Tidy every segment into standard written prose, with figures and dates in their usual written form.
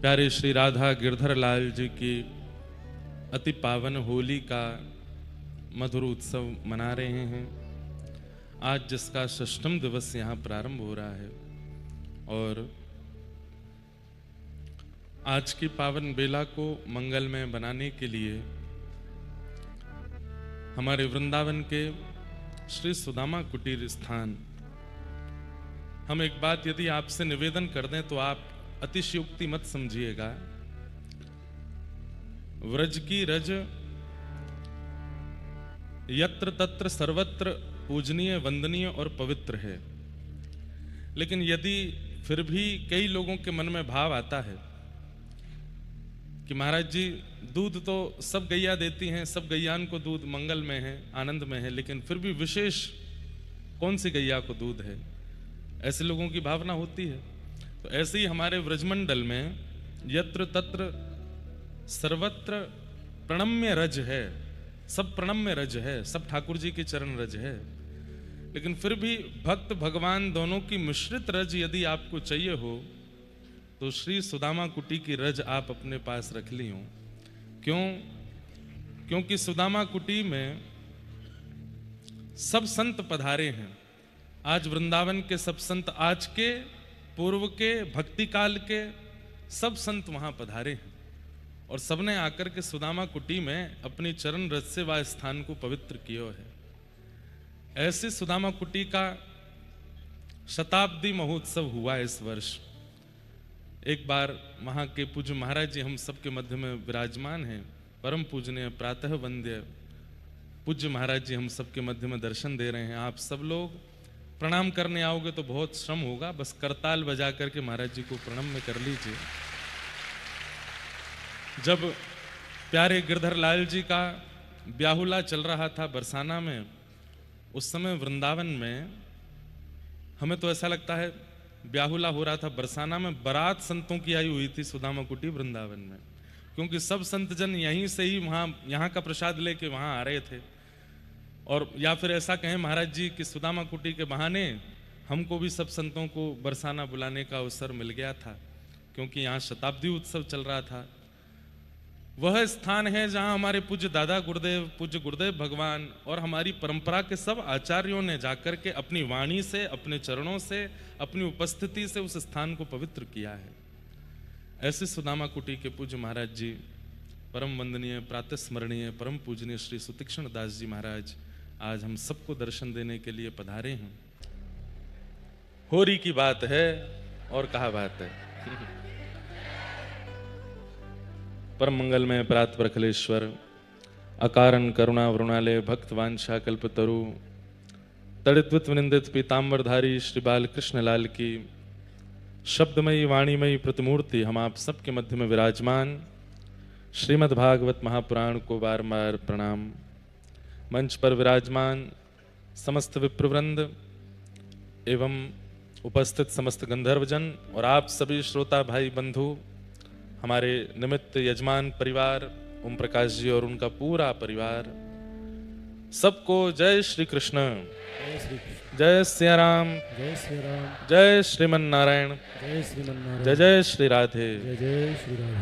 प्यारे श्री राधा गिरधर लाल जी की अति पावन होली का मधुर उत्सव मना रहे हैं। आज जिसका षष्ठम दिवस यहाँ प्रारंभ हो रहा है और आज की पावन बेला को मंगलमय बनाने के लिए हमारे वृंदावन के श्री सुदामा कुटीर स्थान, हम एक बात यदि आपसे निवेदन कर दें तो आप अतिशयोक्ति मत समझिएगा। व्रज की रज यत्र तत्र सर्वत्र पूजनीय, वंदनीय और पवित्र है, लेकिन यदि फिर भी कई लोगों के मन में भाव आता है कि महाराज जी दूध तो सब गैया देती हैं, सब गैयान को दूध मंगल में है, आनंद में है, लेकिन फिर भी विशेष कौन सी गैया को दूध है, ऐसे लोगों की भावना होती है। तो ऐसे ही हमारे व्रजमंडल में यत्र तत्र सर्वत्र प्रणम्य रज है, सब प्रणम्य रज है, सब ठाकुर जी के चरण रज है, लेकिन फिर भी भक्त भगवान दोनों की मिश्रित रज यदि आपको चाहिए हो तो श्री सुदामा कुटी की रज आप अपने पास रख ली हो। क्यों? क्योंकि सुदामा कुटी में सब संत पधारे हैं। आज वृंदावन के सब संत, आज के, पूर्व के, भक्ति काल के सब संत वहां पधारे हैं और सबने आकर के सुदामा कुटी में अपनी चरण रज से वह स्थान को पवित्र किया है। ऐसे सुदामा कुटी का शताब्दी महोत्सव हुआ इस वर्ष। एक बार वहां के पूज्य महाराज जी हम सबके मध्य में विराजमान हैं, परम पूजनीय प्रातः वंद्य पूज्य महाराज जी हम सबके मध्य में दर्शन दे रहे हैं। आप सब लोग प्रणाम करने आओगे तो बहुत श्रम होगा, बस करताल बजा करके महाराज जी को प्रणाम में कर लीजिए। जब प्यारे गिरधर लाल जी का ब्याहुला चल रहा था बरसाना में, उस समय वृंदावन में हमें तो ऐसा लगता है ब्याहुला हो रहा था बरसाना में, बारात संतों की आई हुई थी सुदामा कुटी वृंदावन में, क्योंकि सब संत जन यहीं से ही वहां यहाँ का प्रसाद लेके वहां आ रहे थे। और या फिर ऐसा कहें महाराज जी कि सुदामा कुटी के बहाने हमको भी सब संतों को बरसाना बुलाने का अवसर मिल गया था, क्योंकि यहाँ शताब्दी उत्सव चल रहा था। वह स्थान है जहाँ हमारे पूज्य दादा गुरुदेव, पूज्य गुरुदेव भगवान और हमारी परंपरा के सब आचार्यों ने जाकर के अपनी वाणी से, अपने चरणों से, अपनी उपस्थिति से उस स्थान को पवित्र किया है। ऐसे सुदामा कुटी के पूज्य महाराज जी, परम वंदनीय, प्रातः स्मरणीय, परम पूजनीय श्री सुतीक्ष्ण दास जी महाराज आज हम सबको दर्शन देने के लिए पधारे हैं। होरी की बात है और कहा बात है। परम मंगल में प्रात प्रखलेश्वर, अकारण करुणा वरुणालय, भक्त वांछा कल्पतरु, तड़िद्वित विनिंदित पीताम्बरधारी श्री बाल कृष्ण लाल की शब्दमयी वाणीमयी प्रतिमूर्ति हम आप सबके मध्य में विराजमान श्रीमद् भागवत महापुराण को बारंबार प्रणाम। मंच पर विराजमान समस्त विप्रवृंद एवं उपस्थित समस्त गंधर्वजन और आप सभी श्रोता भाई बंधु, हमारे निमित्त यजमान परिवार ओम प्रकाश जी और उनका पूरा परिवार, सबको जय श्री कृष्ण, जय सिया राम, जय श्री राम, जय श्रीमन नारायण, जय श्रीमन नारायण, जय जय श्री राधे। जय जय श्री राम।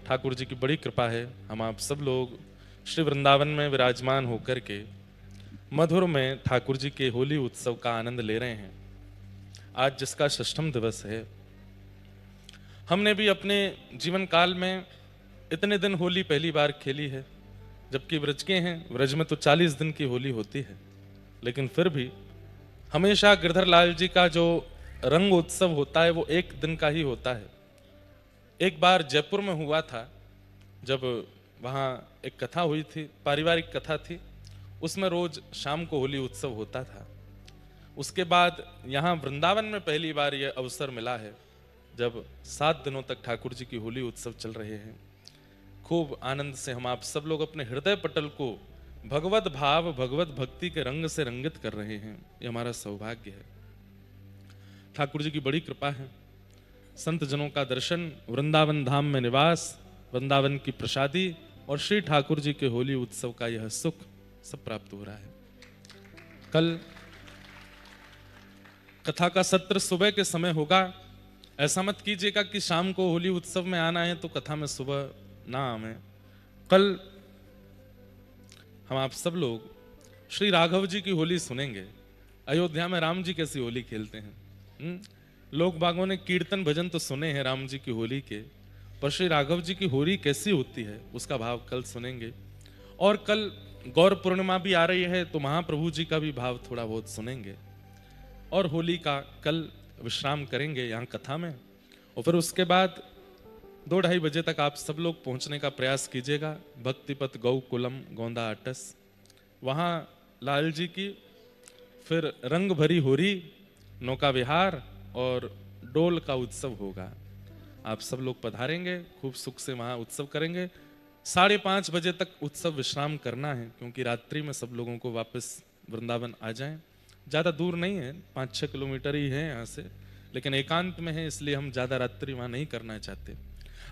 ठाकुर जी की बड़ी कृपा है, हम आप सब लोग श्री वृंदावन में विराजमान होकर के मधुर में ठाकुर जी के होली उत्सव का आनंद ले रहे हैं। आज जिसका षष्ठम दिवस है, हमने भी अपने जीवन काल में इतने दिन होली पहली बार खेली है, जबकि व्रज के हैं, व्रज में तो 40 दिन की होली होती है, लेकिन फिर भी हमेशा गिरधर लाल जी का जो रंग उत्सव होता है वो एक दिन का ही होता है। एक बार जयपुर में हुआ था, जब वहाँ एक कथा हुई थी, पारिवारिक कथा थी, उसमें रोज शाम को होली उत्सव होता था। उसके बाद यहाँ वृंदावन में पहली बार यह अवसर मिला है जब 7 दिनों तक ठाकुर जी की होली उत्सव चल रहे हैं। खूब आनंद से हम आप सब लोग अपने हृदय पटल को भगवत भाव, भगवत भक्ति के रंग से रंगित कर रहे हैं। ये हमारा सौभाग्य है। ठाकुर जी की बड़ी कृपा है, संत जनों का दर्शन, वृंदावन धाम में निवास, वृंदावन की प्रसादी और श्री ठाकुर जी के होली उत्सव का यह सुख सब प्राप्त हो रहा है। कल कथा का सत्र सुबह के समय होगा, ऐसा मत कीजिएगा कि शाम को होली उत्सव में आना है तो कथा में सुबह ना आवे। कल हम आप सब लोग श्री राघव जी की होली सुनेंगे। अयोध्या में राम जी कैसी होली खेलते हैं। लोग बागों ने कीर्तन भजन तो सुने हैं राम जी की होली के, पर श्री राघव जी की होली कैसी होती है उसका भाव कल सुनेंगे। और कल गौर पूर्णिमा भी आ रही है तो महाप्रभु जी का भी भाव थोड़ा बहुत सुनेंगे। और होली का कल विश्राम करेंगे यहाँ कथा में। और फिर उसके बाद 2-2:30 बजे तक आप सब लोग पहुंचने का प्रयास कीजिएगा भक्तिपथ गौकुलम गोंदा अटस। वहाँ लाल जी की फिर रंग भरी होरी, नौका विहार और डोल का उत्सव होगा। आप सब लोग पधारेंगे, खूब सुख से वहाँ उत्सव करेंगे। 5:30 बजे तक उत्सव विश्राम करना है क्योंकि रात्रि में सब लोगों को वापस वृंदावन आ जाएं। ज़्यादा दूर नहीं है, 5-6 किलोमीटर ही है यहाँ से, लेकिन एकांत में है इसलिए हम ज़्यादा रात्रि वहाँ नहीं करना चाहते।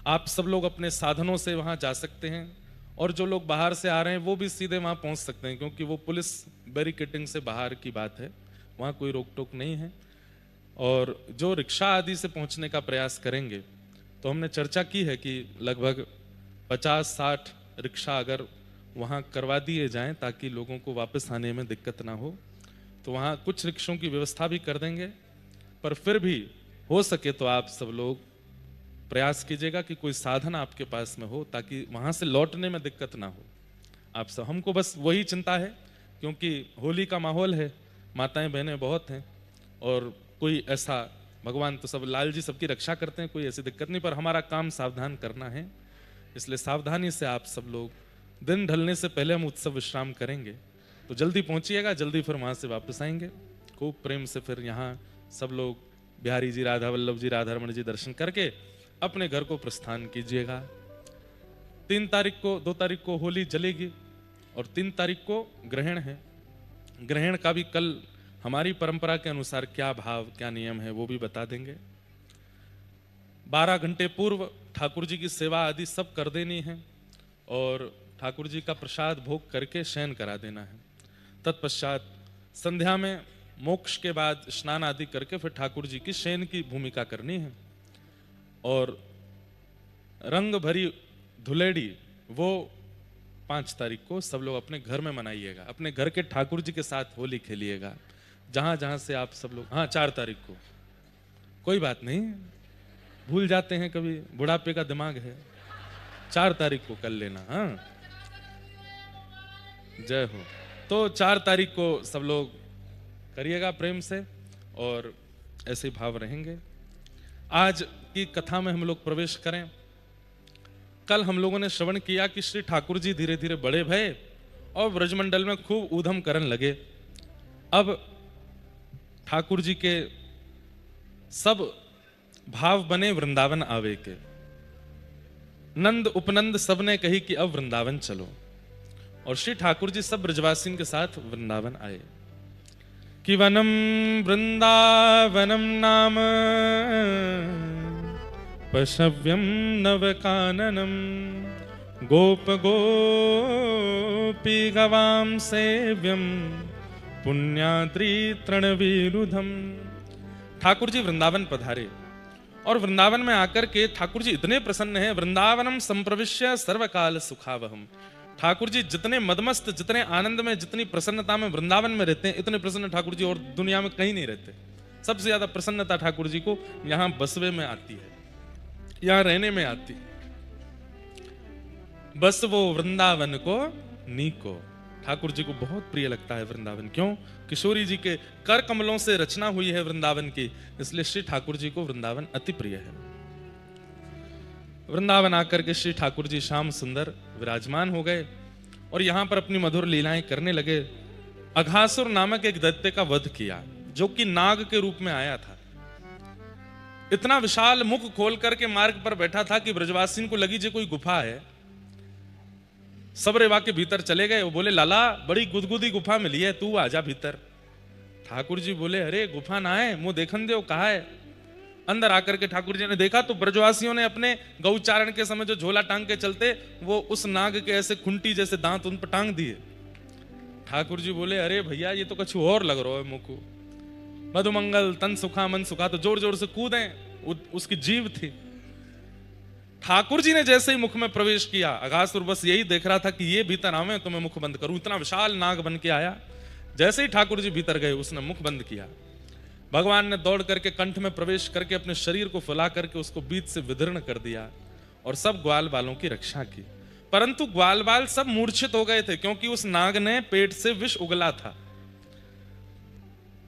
आप सब लोग अपने साधनों से वहाँ जा सकते हैं और जो लोग बाहर से आ रहे हैं वो भी सीधे वहाँ पहुँच सकते हैं क्योंकि वो पुलिस बैरिकेडिंग से बाहर की बात है, वहाँ कोई रोक टोक नहीं है। और जो रिक्शा आदि से पहुँचने का प्रयास करेंगे तो हमने चर्चा की है कि लगभग 50-60 रिक्शा अगर वहाँ करवा दिए जाएं ताकि लोगों को वापस आने में दिक्कत ना हो, तो वहाँ कुछ रिक्शों की व्यवस्था भी कर देंगे। पर फिर भी हो सके तो आप सब लोग प्रयास कीजिएगा कि कोई साधन आपके पास में हो ताकि वहाँ से लौटने में दिक्कत ना हो। आप सब, हमको बस वही चिंता है क्योंकि होली का माहौल है, माताएं बहनें बहुत हैं और कोई ऐसा, भगवान तो सब, लाल जी सबकी रक्षा करते हैं, कोई ऐसी दिक्कत नहीं, पर हमारा काम सावधान करना है। इसलिए सावधानी से आप सब लोग, दिन ढलने से पहले हम उत्सव विश्राम करेंगे तो जल्दी पहुंचिएगा, जल्दी फिर वहां से वापस आएंगे। खूब प्रेम से फिर यहाँ सब लोग बिहारी जी, राधा वल्लभ जी, राधा रमण जी दर्शन करके अपने घर को प्रस्थान कीजिएगा। 2 तारीख को होली जलेगी और 3 तारीख को ग्रहण है। ग्रहण का भी कल हमारी परंपरा के अनुसार क्या भाव, क्या नियम है वो भी बता देंगे। 12 घंटे पूर्व ठाकुर जी की सेवा आदि सब कर देनी है और ठाकुर जी का प्रसाद भोग करके शयन करा देना है। तत्पश्चात संध्या में मोक्ष के बाद स्नान आदि करके फिर ठाकुर जी की शयन की भूमिका करनी है। और रंग भरी धुलेड़ी वो 5 तारीख को सब लोग अपने घर में मनाइएगा, अपने घर के ठाकुर जी के साथ होली खेलिएगा जहां जहां से आप सब लोग। हाँ, 4 तारीख को, कोई बात नहीं, भूल जाते हैं कभी, बुढ़ापे का दिमाग है। 4 तारीख को कर लेना। हाँ, जय हो। तो 4 तारीख को सब लोग करिएगा प्रेम से और ऐसे भाव रहेंगे। आज की कथा में हम लोग प्रवेश करें। कल हम लोगों ने श्रवण किया कि श्री ठाकुर जी धीरे धीरे बड़े भये और ब्रजमंडल में खूब ऊधम करन लगे। अब ठाकुर जी के सब भाव बने वृंदावन आवे के। नंद उपनंद सब ने कही कि अब वृंदावन चलो, और श्री ठाकुर जी सब ब्रजवासियों के साथ वृंदावन आए। कि वनम वृंदावनम नाम पशव्यम नवकाननम गोप गोपी गवाम सेव्यम पुण्याद्रि तृणवीरुधम। ठाकुर जी वृंदावन पधारे और वृंदावन में आकर के ठाकुर जी इतने प्रसन्न हैं। वृंदावनम संप्रविश्य सर्वकाल सुखावहम। ठाकुर जी जितने मदमस्त, जितने आनंद में, जितनी प्रसन्नता में वृंदावन में रहते हैं, इतने प्रसन्न ठाकुर जी और दुनिया में कहीं नहीं रहते। सबसे ज्यादा प्रसन्नता ठाकुर जी को यहाँ बसवे में आती है, यहाँ रहने में आती। बस वो वृंदावन को नीको। ठाकुर जी को बहुत प्रिय लगता है वृंदावन। क्यों? किशोरी जी के कर कमलों से रचना हुई है वृंदावन की, इसलिए श्री ठाकुर जी को वृंदावन अति प्रिय है। वृंदावन आकर के श्री ठाकुर जी श्याम सुंदर विराजमान हो गए और यहां पर अपनी मधुर लीलाएं करने लगे। अघासुर नामक एक दैत्य का वध किया जो कि नाग के रूप में आया था। इतना विशाल मुख खोल करके मार्ग पर बैठा था कि ब्रजवासियों को लगी जे कोई गुफा है। सब रेवा के भीतर चले गए। वो बोले, लाला बड़ी गुदगुदी गुफा मिली है, तू आजा भीतर। ठाकुर जी बोले, अरे गुफा ना है, मुंह देखन दे कहा है। अंदर आकर के ठाकुर जी ने देखा तो ब्रजवासियों ने अपने गौचारण के समय जो झोला टांग के चलते, वो उस नाग के ऐसे खुंटी जैसे दांत उन पर टांग दिए। ठाकुर जी बोले, अरे भैया ये तो कुछ और लग रहा है मुंह को। मधुमंगल तन सुखा मन सुखा, तो जोर जोर से कूदे उसकी जीभ थी। ठाकुर जी ने जैसे ही मुख में प्रवेश किया, अघासुर बस यही देख रहा था कि ये भीतर आवे तो मैं मुख बंद करूं। इतना विशाल नाग बन के आया। जैसे ही ठाकुर जी भीतर गए उसने मुख बंद किया। भगवान ने दौड़ करके कंठ में प्रवेश करके अपने शरीर को फुला करके उसको बीच से विदीर्ण कर दिया और सब ग्वाल बालों की रक्षा की। परंतु ग्वाल बाल सब मूर्छित हो गए थे, क्योंकि उस नाग ने पेट से विष उगला था।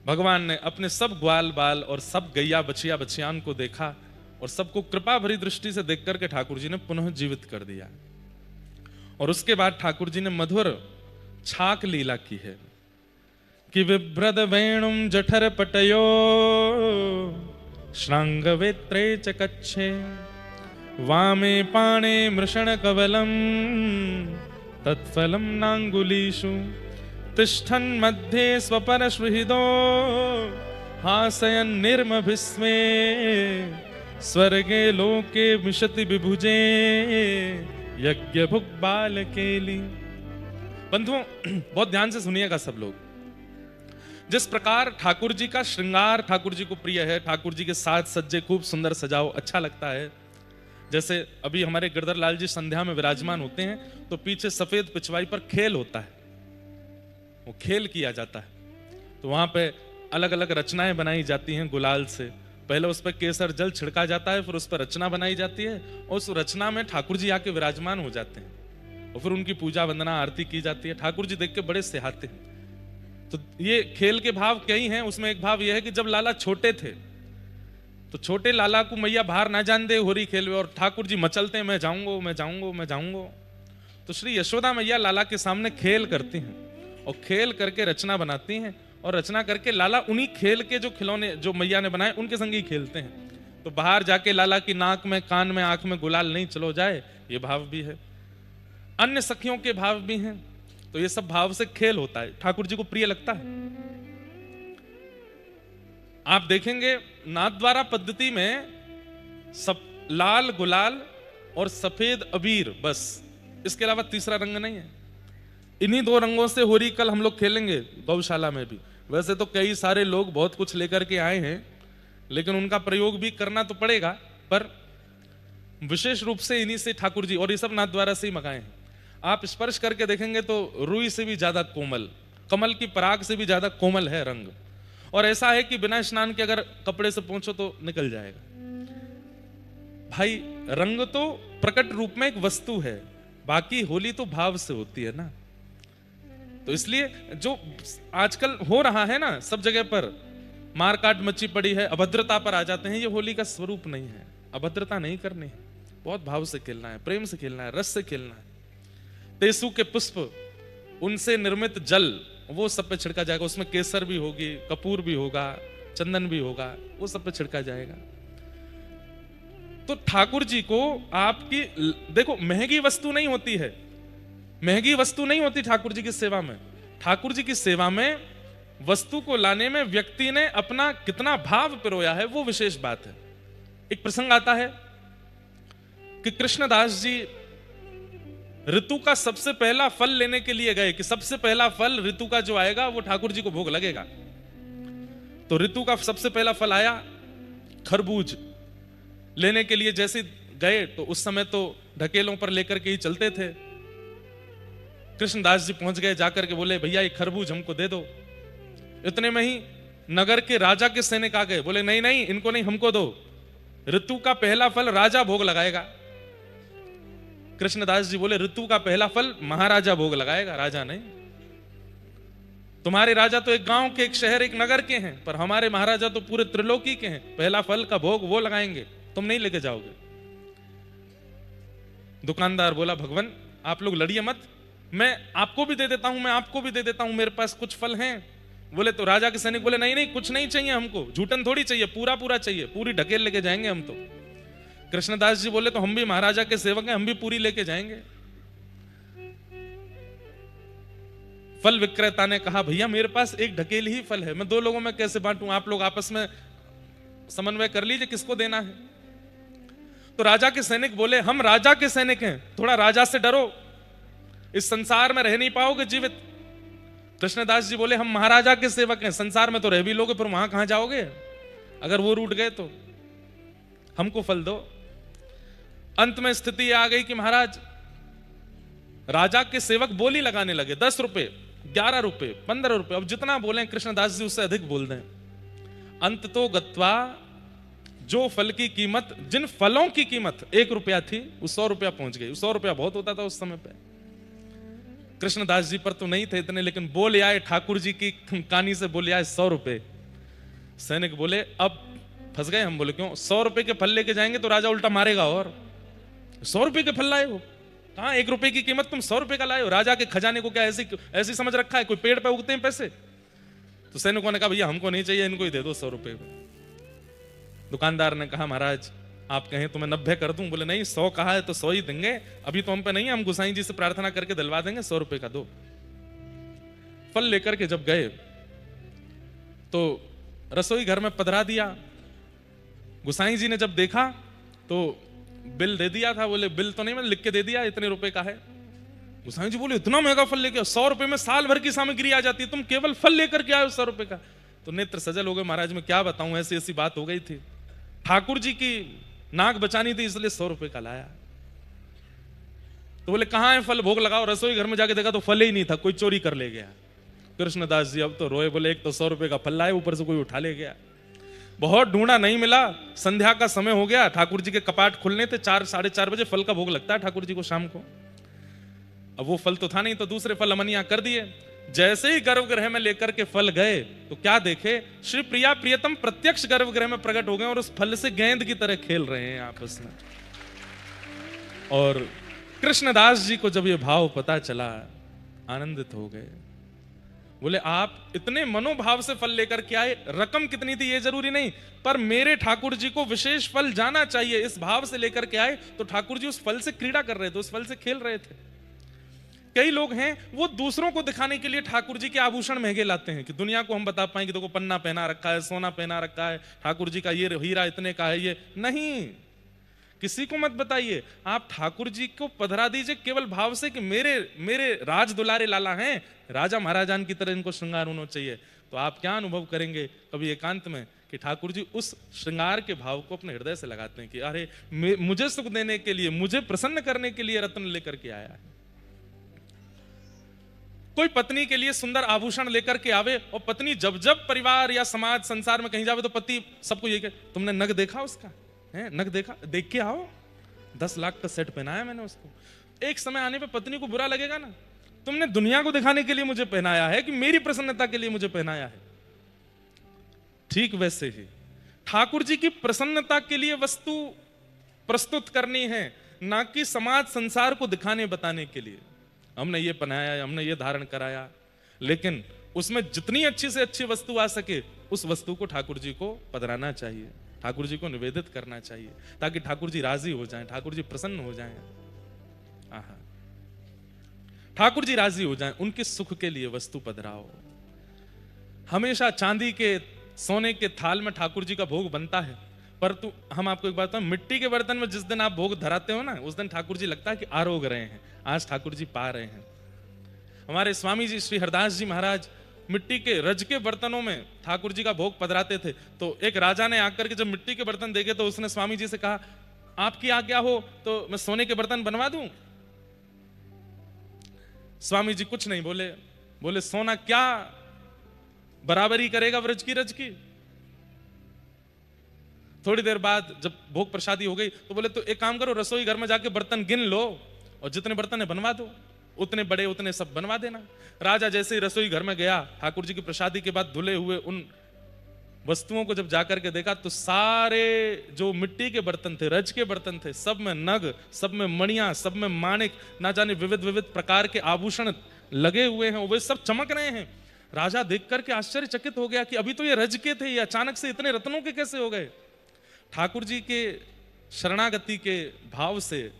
भगवान ने अपने सब ग्वाल बाल और सब गैया बछिया बछियान को देखा और सबको कृपा भरी दृष्टि से देख करके ठाकुर जी ने पुनः जीवित कर दिया। और उसके बाद ठाकुर जी ने मधुर छाक लीला की है कि विभ्रद वेणुम जठर पटयो श्रृंग वेत्रे च कच्छे वामे पाणे मृषण कवलम तत्फलम नांगुलीषु तिष्ठन् मध्ये स्वपर सुहृदो हासयन् निर्मभिस्मे स्वर्गे लोके मिषति विभुजे यज्ञ भुक् बालकेली। बंधुओं, बहुत ध्यान से सुनिएगा सब लोग। जिस प्रकार ठाकुर जी का श्रृंगार ठाकुर जी को प्रिय है, ठाकुर जी के साज सज्जे खूब सुंदर सजाओ अच्छा लगता है। जैसे अभी हमारे गिरधर लाल जी संध्या में विराजमान होते हैं तो पीछे सफेद पिछवाई पर खेल होता है, वो खेल किया जाता है। तो वहां पे अलग अलग रचनाएं बनाई जाती हैं गुलाल से। पहले उस पर केसर जल छिड़का जाता है, फिर उस पर रचना बनाई जाती है और उस रचना में ठाकुर जी आके विराजमान हो जाते हैं और फिर उनकी पूजा वंदना आरती की जाती है। ठाकुर जी देख के बड़े सिहाते हैं। तो ये खेल के भाव कई हैं। उसमें एक भाव यह है कि जब लाला छोटे थे तो छोटे लाला को मैया बाहर ना जान दे होरी खेल में, और ठाकुर जी मचलते हैं मैं जाऊंगा मैं जाऊंगा मैं जाऊंगा। तो श्री यशोदा मैया लाला के सामने खेल करती हैं और खेल करके रचना बनाती हैं और रचना करके लाला उन्हीं खेल के जो खिलौने जो मैया ने बनाए उनके संग ही खेलते हैं। तो बाहर जाके लाला की नाक में कान में आंख में गुलाल नहीं चलो जाए, ये भाव भी है। अन्य सखियों के भाव भी हैं। तो ये सब भाव से खेल होता है, ठाकुर जी को प्रिय लगता है। आप देखेंगे नाथद्वारा पद्धति में सब लाल गुलाल और सफेद अबीर, बस इसके अलावा तीसरा रंग नहीं है। इन्हीं दो रंगों से होली कल हम लोग खेलेंगे गौशाला में भी। वैसे तो कई सारे लोग बहुत कुछ लेकर के आए हैं, लेकिन उनका प्रयोग भी करना तो पड़ेगा, पर विशेष रूप से इन्हीं से ठाकुर जी, और ये सब नाथद्वारा से ही मंगाए हैं। आप स्पर्श करके देखेंगे तो रुई से भी ज्यादा कोमल, कमल की पराग से भी ज्यादा कोमल है रंग। और ऐसा है कि बिना स्नान के अगर कपड़े से पोंछो तो निकल जाएगा। भाई रंग तो प्रकट रूप में एक वस्तु है, बाकी होली तो भाव से होती है ना। तो इसलिए जो आजकल हो रहा है ना, सब जगह पर मारकाट मची पड़ी है, अभद्रता पर आ जाते हैं, ये होली का स्वरूप नहीं है। अभद्रता नहीं करनी है, बहुत भाव से खेलना है, प्रेम से खेलना है, रस से खेलना है। तेसु के पुष्प, उनसे निर्मित जल, वो सब पे छिड़का जाएगा। उसमें केसर भी होगी, कपूर भी होगा, चंदन भी होगा, वो सब पे छिड़का जाएगा। तो ठाकुर जी को आपकी देखो महंगी वस्तु नहीं होती है, महंगी वस्तु नहीं होती ठाकुर जी की सेवा में। ठाकुर जी की सेवा में वस्तु को लाने में व्यक्ति ने अपना कितना भाव पिरोया है, वो विशेष बात है। एक प्रसंग आता है कि कृष्णदास जी ऋतु का सबसे पहला फल लेने के लिए गए कि सबसे पहला फल ऋतु का जो आएगा वो ठाकुर जी को भोग लगेगा। तो ऋतु का सबसे पहला फल आया खरबूज लेने के लिए। जैसे गए तो उस समय तो ढकेलों पर लेकर के ही चलते थे। कृष्णदास जी पहुंच गए, जाकर के बोले भैया ये खरबूज हमको दे दो। इतने में ही नगर के राजा के सैनिक आ गए, बोले नहीं नहीं इनको नहीं, हमको दो, ऋतु का पहला फल राजा भोग लगाएगा। कृष्णदास जी बोले ऋतु का पहला फल महाराजा भोग लगाएगा, राजा नहीं। तुम्हारे राजा तो एक गांव के, एक शहर, एक नगर के हैं, पर हमारे महाराजा तो पूरे त्रिलोकी के हैं। पहला फल का भोग वो लगाएंगे, तुम नहीं लेके जाओगे। दुकानदार बोला भगवान आप लोग लड़िए मत, मैं आपको भी दे देता हूं, मैं आपको भी दे देता हूं, मेरे पास कुछ फल हैं। बोले तो राजा के सैनिक बोले नहीं नहीं कुछ नहीं चाहिए हमको, झूठन थोड़ी चाहिए, पूरा पूरा चाहिए, पूरी ढकेल लेके जाएंगे हम तो। कृष्णदास जी बोले तो हम भी महाराजा के सेवक हैं, हम भी पूरी लेके जाएंगे। फल विक्रेता ने कहा भैया मेरे पास एक ढकेल ही फल है, मैं दो लोगों में कैसे बांटूं, आप लोग आपस में समन्वय कर लीजिए किसको देना है। तो राजा के सैनिक बोले हम राजा के सैनिक हैं, थोड़ा राजा से डरो, इस संसार में रह नहीं पाओगे जीवित। कृष्णदास जी बोले हम महाराजा के सेवक हैं, संसार में तो रह भी लोगे, पर वहां कहां जाओगे अगर वो रूठ गए तो। हमको फल दो। अंत में स्थिति आ गई कि महाराज राजा के सेवक बोली लगाने लगे, 10 रुपए, 11 रुपए, 15 रुपए, अब जितना बोले कृष्णदास जी उससे अधिक बोल दें। अंत तो गत्वा जो फल की कीमत, जिन फलों की कीमत 1 रुपया थी वो 100 रुपया पहुंच गई। 100 रुपया बहुत होता था उस समय पे। कृष्णदास जी पर तो नहीं थे इतने, लेकिन बोले आए ठाकुर जी की कानी से बोले आए 100 रुपए। सैनिक बोले अब फंस गए हम। बोले क्यों? 100 रुपए के फल लेके जाएंगे तो राजा उल्टा मारेगा। और 100 रुपए के फल लाए हो? कहां 1 रुपए की कीमत तुम 100 रुपए का लाए हो? राजा के खजाने को क्या ऐसी समझ रखा है? कोई पेड़ पे उगते हैं पैसे? तो सैनिकों ने कहा भैया हमको नहीं चाहिए, इनको ही दे दो 100 रुपए को। दुकानदार ने कहा महाराज आप कहें तो मैं 90 कर दूं। बोले नहीं, 100 कहा है तो 100 ही देंगे, अभी तो हम पे नहीं है, हम गुसाई जी से प्रार्थना करके दिलवा देंगे, 100 रुपए का दो। फल लेकर के जब गए तो रसोई घर में पधरा दिया। गुसाई जी ने जब देखा तो बिल दे दिया था। बोले बिल तो नहीं, मैंने लिख के दे दिया, इतने रुपए का है। गुसाई जी बोले इतना महंगा फल लेके? 100 रुपए में साल भर की सामग्री आ जाती है, तुम केवल फल लेकर के आए हो 100 रुपए का। तो नेत्र सजल हो गए, महाराज मैं क्या बताऊं, ऐसी ऐसी बात हो गई थी, ठाकुर जी की नाक बचानी थी इसलिए 100 रुपए का लाया। तो बोले कहां है फल, भोग लगाओ। रसोई घर में जाके देखा तो फल ही नहीं था, कोई चोरी कर ले गया। कृष्णदास जी अब तो रोए, बोले एक तो 100 रुपए का फल लाए, ऊपर से कोई उठा ले गया। बहुत ढूंढा नहीं मिला, संध्या का समय हो गया, ठाकुर जी के कपाट खुलने थे, 4 साढ़े 4 बजे फल का भोग लगता है ठाकुर जी को शाम को। अब वो फल तो था नहीं, तो दूसरे फल अमनिया कर दिए। जैसे ही गर्भगृह में लेकर के फल गए तो क्या देखे, श्री प्रिया प्रियतम प्रत्यक्ष गर्भगृह में प्रकट हो गए और उस फल से गेंद की तरह खेल रहे हैं आपस में। और कृष्णदास जी को जब ये भाव पता चला, आनंदित हो गए। बोले आप इतने मनोभाव से फल लेकर के आए, रकम कितनी थी ये जरूरी नहीं, पर मेरे ठाकुर जी को विशेष फल जाना चाहिए, इस भाव से लेकर के आए। तो ठाकुर जी उस फल से क्रीड़ा कर रहे थे, उस फल से खेल रहे थे। कई लोग हैं वो दूसरों को दिखाने के लिए ठाकुर जी के आभूषण महंगे लाते हैं कि दुनिया को हम बता पाए कि देखो पन्ना पहना रखा है, सोना पहना रखा है, ठाकुर जी का ये हीरा इतने का है। ये नहीं, किसी को मत बताइए, आप ठाकुर जी को पधरा दीजिए केवल भाव से कि मेरे राज दुलारे लाला हैं, राजा महाराजान की तरह इनको श्रृंगार होना चाहिए। तो आप क्या अनुभव करेंगे कभी एकांत में कि ठाकुर जी उस श्रृंगार के भाव को अपने हृदय से लगाते हैं कि अरे मुझे सुख देने के लिए, मुझे प्रसन्न करने के लिए रत्न लेकर के आया है। कोई पत्नी के लिए सुंदर आभूषण लेकर के आवे और पत्नी जब जब परिवार या समाज संसार में कहीं जावे तो पति सबको ये कहे तुमने नग देखा उसका है, नग देखा, देख के आओ, 10 लाख का सेट पहनाया मैंने उसको। एक समय आने पे पत्नी को बुरा लगेगा ना, तुमने दुनिया को दिखाने के लिए मुझे पहनाया है कि मेरी प्रसन्नता के लिए मुझे पहनाया है। ठीक वैसे ही ठाकुर जी की प्रसन्नता के लिए वस्तु प्रस्तुत करनी है, ना कि समाज संसार को दिखाने बताने के लिए। हमने ये पहनाया, हमने ये धारण कराया, लेकिन उसमें जितनी अच्छी से अच्छी वस्तु आ सके उस वस्तु को ठाकुर जी को पधराना चाहिए, ठाकुर जी को निवेदित करना चाहिए, ताकि ठाकुर जी राजी हो जाएं, ठाकुर जी प्रसन्न हो जाएं। आहा, ठाकुर जी राजी हो जाएं, उनके सुख के लिए वस्तु पधराओ। हमेशा चांदी के सोने के थाल में ठाकुर जी का भोग बनता है, परंतु हम आपको एक बात बताऊं, मिट्टी के बर्तन में जिस दिन आप भोग धराते हो ना, उस दिन ठाकुर जी लगता है कि आरोग रहे हैं, आज ठाकुर जी पा रहे हैं। हमारे स्वामी जी श्री हरदास जी महाराज मिट्टी के रज के बर्तनों में ठाकुर जी का भोग पधराते थे। तो एक राजा ने आकर के जब मिट्टी के बर्तन देखे तो उसने स्वामी जी से कहा आपकी आज्ञा हो तो मैं सोने के बर्तन बनवा दूं। स्वामी जी कुछ नहीं बोले, बोले सोना क्या बराबरी करेगा व्रज की रज की। थोड़ी देर बाद जब भोग प्रसादी हो गई तो बोले तो एक काम करो, रसोई घर में जाके बर्तन गिन लो और जितने बर्तन है बनवा दो, उतने बड़े उतने सब बनवा देना। राजा जैसे ही रसोई घर में गया, ठाकुर जी की प्रसादी के बाद धुले हुए उन वस्तुओं को जब जाकर के देखा तो सारे जो मिट्टी के बर्तन थे, रज के बर्तन थे, सब में नग, सब में मणियां, सब में माणिक, ना जाने विविध विविध प्रकार के आभूषण लगे हुए हैं, वे सब चमक रहे हैं। राजा देख करके आश्चर्यचकित हो गया कि अभी तो ये रज के थे, ये अचानक से इतने रत्नों के कैसे हो गए। ठाकुर जी के शरणागति के भाव से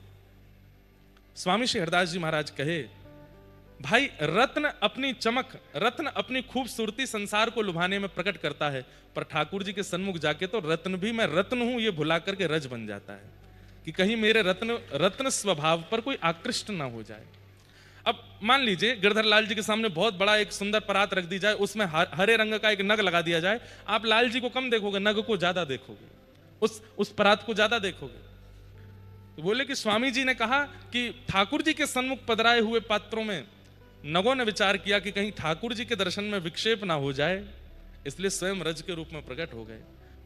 स्वामी श्री हरदास जी महाराज कहे, भाई रत्न अपनी चमक, रत्न अपनी खूबसूरती संसार को लुभाने में प्रकट करता है, पर ठाकुर जी के सन्मुख जाके तो रत्न भी मैं रत्न हूं ये भुला करके रज बन जाता है कि कहीं मेरे रत्न स्वभाव पर कोई आकृष्ट ना हो जाए। अब मान लीजिए गिरधर लाल जी के सामने बहुत बड़ा एक सुंदर परात रख दी जाए, उसमें हरे रंग का एक नग लगा दिया जाए, आप लाल जी को कम देखोगे, नग को ज्यादा देखोगे। उस परात को ज्यादा देखोगे। तो बोले कि स्वामी जी ने कहा कि ठाकुर जी के सन्मुख पधराए हुए पात्रों में नगों ने विचार किया कि कहीं ठाकुर जी के दर्शन में विक्षेप ना हो जाए, इसलिए स्वयं रज के रूप में प्रकट हो गए।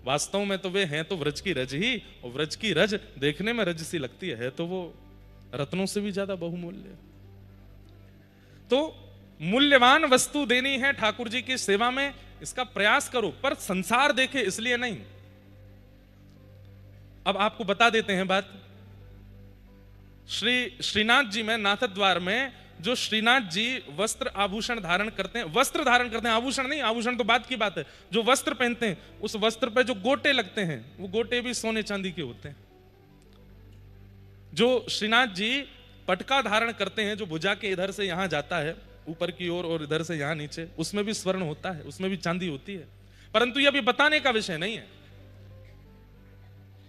वास्तव में तो वे हैं तो व्रज की रज ही, और व्रज की रज देखने में रज सी लगती है तो वो रत्नों से भी ज्यादा बहुमूल्य। तो मूल्यवान वस्तु देनी है ठाकुर जी की सेवा में, इसका प्रयास करो, पर संसार देखे इसलिए नहीं। अब आपको बता देते हैं बात। श्रीनाथ जी में, नाथ द्वार में जो श्रीनाथ जी वस्त्र आभूषण धारण करते हैं, वस्त्र धारण करते हैं, आभूषण नहीं, आभूषण तो बात की बात है, जो वस्त्र पहनते हैं उस वस्त्र पे जो गोटे लगते हैं वो गोटे भी सोने चांदी के होते हैं। जो श्रीनाथ जी पटका धारण करते हैं जो भुजा के इधर से यहां जाता है ऊपर की ओर और इधर से यहां नीचे, उसमें भी स्वर्ण होता है, उसमें भी चांदी होती है। परंतु यह अभी बताने का विषय नहीं है।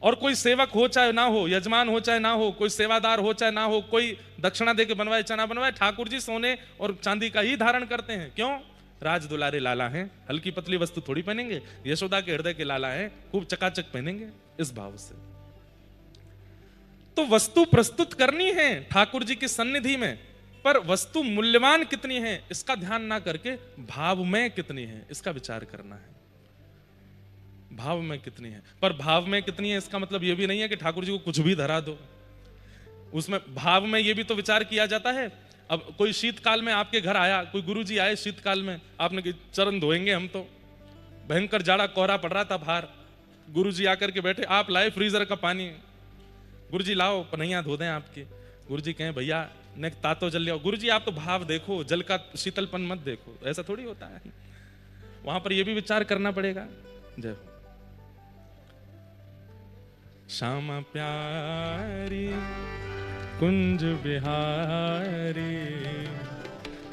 और कोई सेवक हो चाहे ना हो, यजमान हो चाहे ना हो, कोई सेवादार हो चाहे ना हो, कोई दक्षिणा देके बनवाए चाहे ना बनवाए, ठाकुर जी सोने और चांदी का ही धारण करते हैं। क्यों? राज दुलारे लाला हैं, हल्की पतली वस्तु थोड़ी पहनेंगे। यशोदा के हृदय के लाला हैं, खूब चकाचक पहनेंगे, इस भाव से। तो वस्तु प्रस्तुत करनी है ठाकुर जी की सन्निधि में, पर वस्तु मूल्यवान कितनी है इसका ध्यान ना करके भाव में कितनी है इसका विचार करना है। भाव में कितनी है, पर भाव में कितनी है इसका मतलब यह भी नहीं है कि ठाकुर जी को कुछ भी धरा दो। उसमें भाव में यह भी तो विचार किया जाता है। अब कोई शीतकाल में आपके घर आया, कोई गुरुजी आए शीतकाल में, आपने कहा चरण धोएंगे हम, तो भयंकर जाड़ा कोहरा पड़ रहा था बाहर, गुरुजी आकर के बैठे, आप लाए फ्रीजर का पानी, गुरुजी लाओ पनैया धो दें आपकी। गुरुजी कहें भैया ने तातो जल लिया। गुरुजी आप तो भाव देखो, जल का शीतलपन मत देखो, ऐसा थोड़ी होता है। वहां पर यह भी विचार करना पड़ेगा। जय श्यामा प्यारी कुंज बिहारी,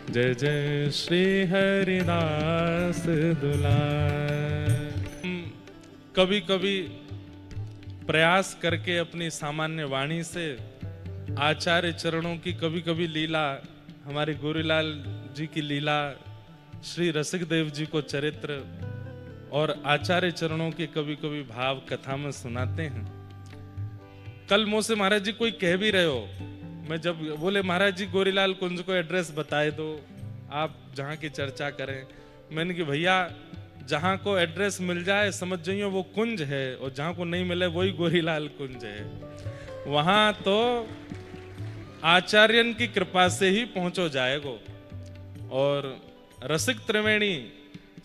जय जय श्री हरिदास दुलार। कभी कभी प्रयास करके अपनी सामान्य वाणी से आचार्य चरणों की कभी कभी लीला, हमारे गोरीलाल जी की लीला, श्री रसिक देव जी को चरित्र और आचार्य चरणों के कभी कभी भाव कथा में सुनाते हैं। कल मुझसे महाराज जी कोई कह भी रहे हो, मैं जब बोले महाराज जी गोरीलाल कुंज को एड्रेस बताए दो, आप जहां की चर्चा करें। मैंने कि भैया जहां को एड्रेस मिल जाए समझ जाइए वो कुंज है, और जहां को नहीं मिले वही गोरीलाल कुंज है। वहां तो आचार्यन की कृपा से ही पहुंचो जाएगो। और रसिक त्रिवेणी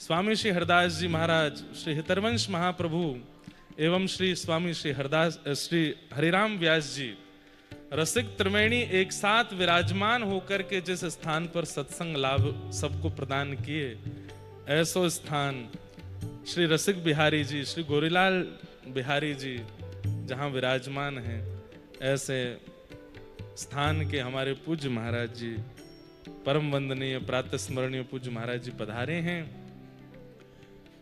स्वामी श्री हरदास जी महाराज, श्री हितरवंश महाप्रभु एवं श्री स्वामी श्री हरदास, श्री हरिराम व्यास जी, रसिक त्रिवेणी एक साथ विराजमान होकर के जिस स्थान पर सत्संग लाभ सबको प्रदान किए, ऐसो स्थान श्री रसिक बिहारी जी, श्री गोरीलाल बिहारी जी जहां विराजमान हैं, ऐसे स्थान के हमारे पूज्य महाराज जी, परम वंदनीय प्रातः स्मरणीय पूज्य महाराज जी पधारे हैं।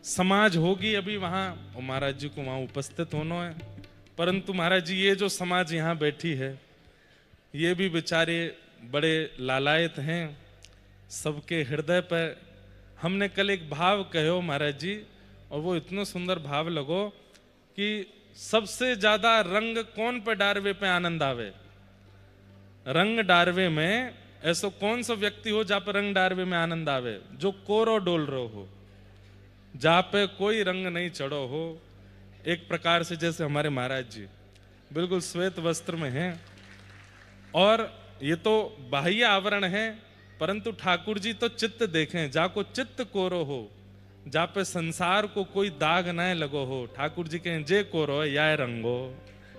समाज होगी अभी वहां, और महाराज जी को वहां उपस्थित होना है। परंतु महाराज जी ये जो समाज यहाँ बैठी है ये भी बेचारे बड़े लालायत हैं, सबके हृदय पर हमने कल एक भाव कहो महाराज जी, और वो इतना सुंदर भाव लगो कि सबसे ज्यादा रंग कौन पे डारवे पे आनंद आवे। रंग डारवे में ऐसा कौन सा व्यक्ति हो जहाँ पे रंग डारवे में आनंद आवे? जो कोरो डोल रो हो, जहाँ पे कोई रंग नहीं चढ़ो हो। एक प्रकार से जैसे हमारे महाराज जी बिल्कुल श्वेत वस्त्र में हैं, और ये तो बाह्य आवरण है, परंतु ठाकुर जी तो चित्त देखें, जाको चित्त कोरो हो, जहाँ पे संसार को कोई दाग न लगो हो। ठाकुर जी कहें जे कोरो है या रंगो,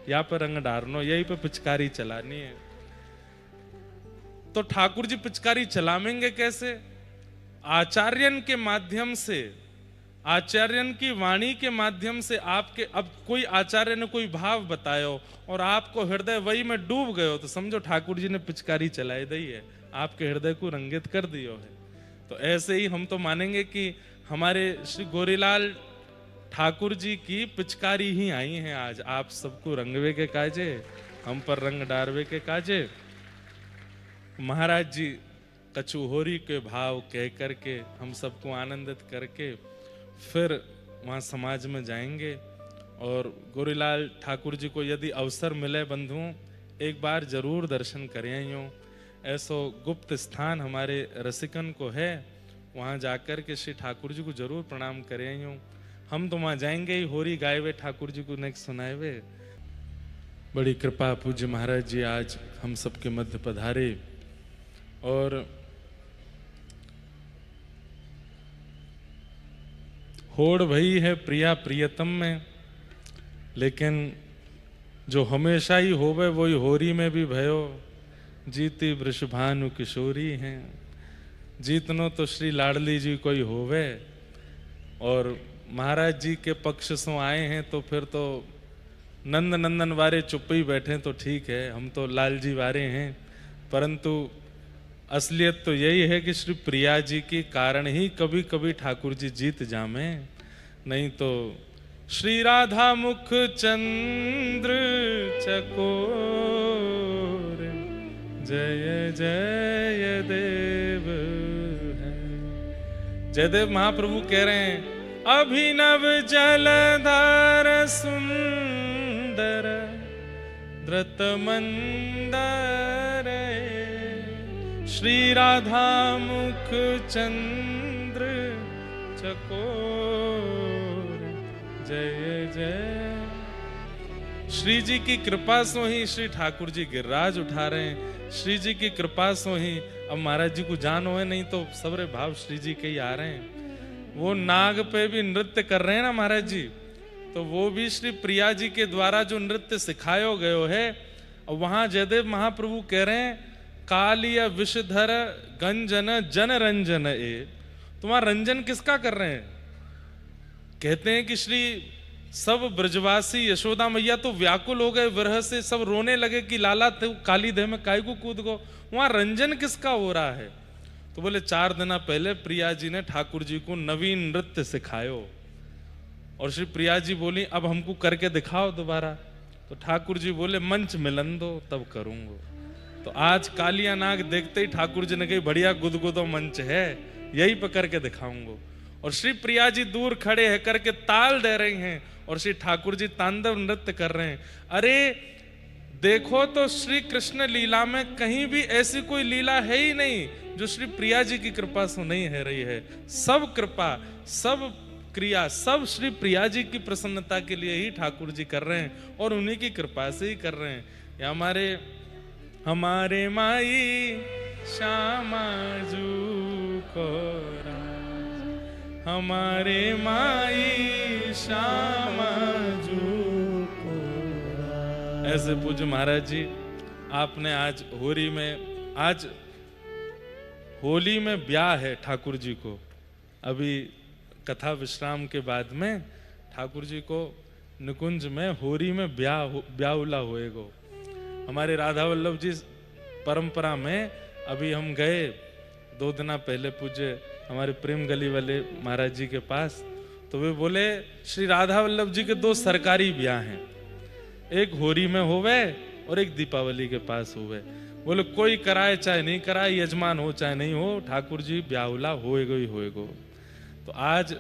यहाँ पे रंग डारनो, यही पे पिचकारी चलानी है। तो ठाकुर जी पिचकारी चलावेंगे कैसे? आचार्यन के माध्यम से, आचार्यन की वाणी के माध्यम से। आपके अब कोई आचार्य ने कोई भाव बतायो और आपको हृदय वही में डूब गयो, तो समझो ठाकुर जी ने पिचकारी चलाई दी है, आपके हृदय को रंगित कर दियो है। तो ऐसे ही हम तो मानेंगे कि हमारे श्री गोरीलाल ठाकुर जी की पिचकारी ही आई है आज आप सबको रंगवे के काजे, हम पर रंग डारवे के काजे। महाराज जी कचुहोरी के भाव कह करके हम सबको आनंदित करके फिर वहाँ समाज में जाएंगे और गोरीलाल ठाकुर जी को यदि अवसर मिले बंधुओं, एक बार जरूर दर्शन करें। यूँ ऐसो गुप्त स्थान हमारे रसिकन को है, वहाँ जाकर के श्री ठाकुर जी को जरूर प्रणाम करें। यूँ हम तो वहाँ जाएंगे ही, होरी गाए हुए ठाकुर जी को नेक्स्ट सुनाए हुए। बड़ी कृपा पूज्य महाराज जी आज हम सबके मध्य पधारे और होड़ भई है प्रिया प्रियतम में, लेकिन जो हमेशा ही होवे वही होरी में भी भयो। जीती वृषभानु किशोरी हैं, जीतनो तो श्री लाडली जी कोई होवे। और महाराज जी के पक्ष से आए हैं तो फिर तो नंद नंदन वारे चुप ही बैठे तो ठीक है, हम तो लाल जी वारे हैं। परंतु असलियत तो यही है कि श्री प्रिया जी के कारण ही कभी कभी ठाकुर जी जीत जामे, नहीं तो श्री राधा मुख चंद्र चकोर जय जय देव है। जयदेव महाप्रभु कह रहे हैं, अभिनव जलधार सुंदर द्रत मंदर श्री राधा मुख चंद्र चकोर जय जय। श्री जी की कृपा से ही श्री ठाकुर जी गिरिराज उठा रहे हैं, श्री जी की कृपा से ही अब महाराज जी को जान हो, नहीं तो सबरे भाव श्री जी के ही आ रहे हैं। वो नाग पे भी नृत्य कर रहे हैं ना महाराज जी, तो वो भी श्री प्रिया जी के द्वारा जो नृत्य सिखायो गयो है। और वहां जयदेव महाप्रभु कह रहे हैं, कालिया विषधर गंजन जन रंजन ए। तुम्हारा रंजन किसका कर रहे हैं? कहते हैं कि श्री सब ब्रजवासी यशोदा मैया तो व्याकुल हो गए विरह से, सब रोने लगे कि लाला तू काली देह में काय को कूद गो। वहां रंजन किसका हो रहा है? तो बोले 4 दिन पहले प्रिया जी ने ठाकुर जी को नवीन नृत्य सिखायो। और श्री प्रिया जी बोली अब हमको करके दिखाओ दोबारा। तो ठाकुर जी बोले मंच मिलन दो तब करूंगा। तो आज कालिया नाग देखते ही ठाकुर जी ने कही बढ़िया गुदगुदो मंच है, यही पर करके दिखाऊंगा। और श्री प्रिया जी दूर खड़े है करके ताल दे रही हैं और श्री ठाकुर जी तांडव नृत्य कर रहे हैं। अरे देखो तो श्री कृष्ण लीला में कहीं भी ऐसी कोई लीला है ही नहीं जो श्री प्रिया जी की कृपा से नहीं है रही है। सब कृपा, सब क्रिया, सब श्री प्रिया जी की प्रसन्नता के लिए ही ठाकुर जी कर रहे हैं और उन्हीं की कृपा से ही कर रहे हैं। या हमारे माई श्यामा जू को राज, हमारे माई श्यामा जू को राज। ऐसे पूज्य महाराज जी आपने आज होरी में, आज होली में ब्याह है ठाकुर जी को। अभी कथा विश्राम के बाद में ठाकुर जी को निकुंज में होरी में ब्याहुला होएगो। हमारे राधा वल्लभ जी परंपरा में अभी हम गए 2 दिन पहले पूज्य हमारे प्रेम गली वाले महाराज जी के पास, तो वे बोले श्री राधा वल्लभ जी के 2 सरकारी ब्याह हैं, एक होरी में होवे और एक दीपावली के पास होवे। बोले कोई कराए चाहे नहीं कराए, यजमान हो चाहे नहीं हो, ठाकुर जी ब्याहुला होएगो ही होएगो। तो आज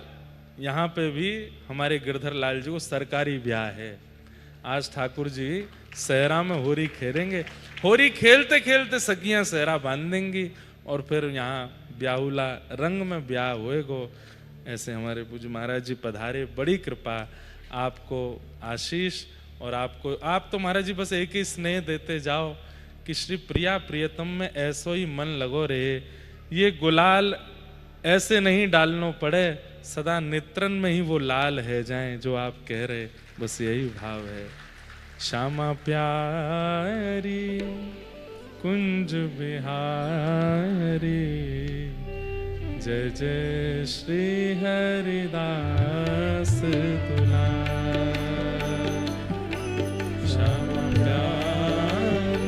यहाँ पे भी हमारे गिरधर लाल जी को सरकारी ब्याह है। आज ठाकुर जी सहरा में होरी खेलेंगे, होरी खेलते खेलते सखियां सहरा बांध देंगी और फिर यहाँ ब्याहुला रंग में ब्याह होएगो। ऐसे हमारे पूज्य महाराज जी पधारे, बड़ी कृपा, आपको आशीष। और आपको, आप तो महाराज जी बस एक ही स्नेह देते जाओ कि श्री प्रिया प्रियतम में ऐसो ही मन लगो रहे। ये गुलाल ऐसे नहीं डालनो पड़े, सदा नेत्रन में ही वो लाल है जाए जो आप कह रहे, बस यही भाव है। श्यामा प्यारी कुंज बिहारी जय जय श्री हरिदास दुलार। श्यामा प्यारी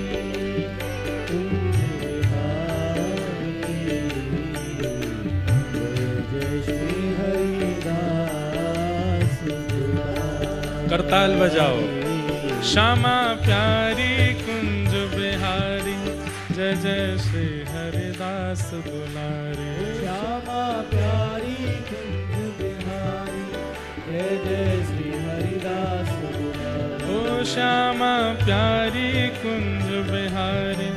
कुंज बिहारी जय श्री हरिदास दुलार। करताल बजाओ। श्यामा प्यारी कुंज बिहारी जय जय श्री हरिदास दुलारे। श्यामा प्यारी कुंज बिहारी जय जय श्री हरिदास श्यामा प्यारी कुंज बिहारी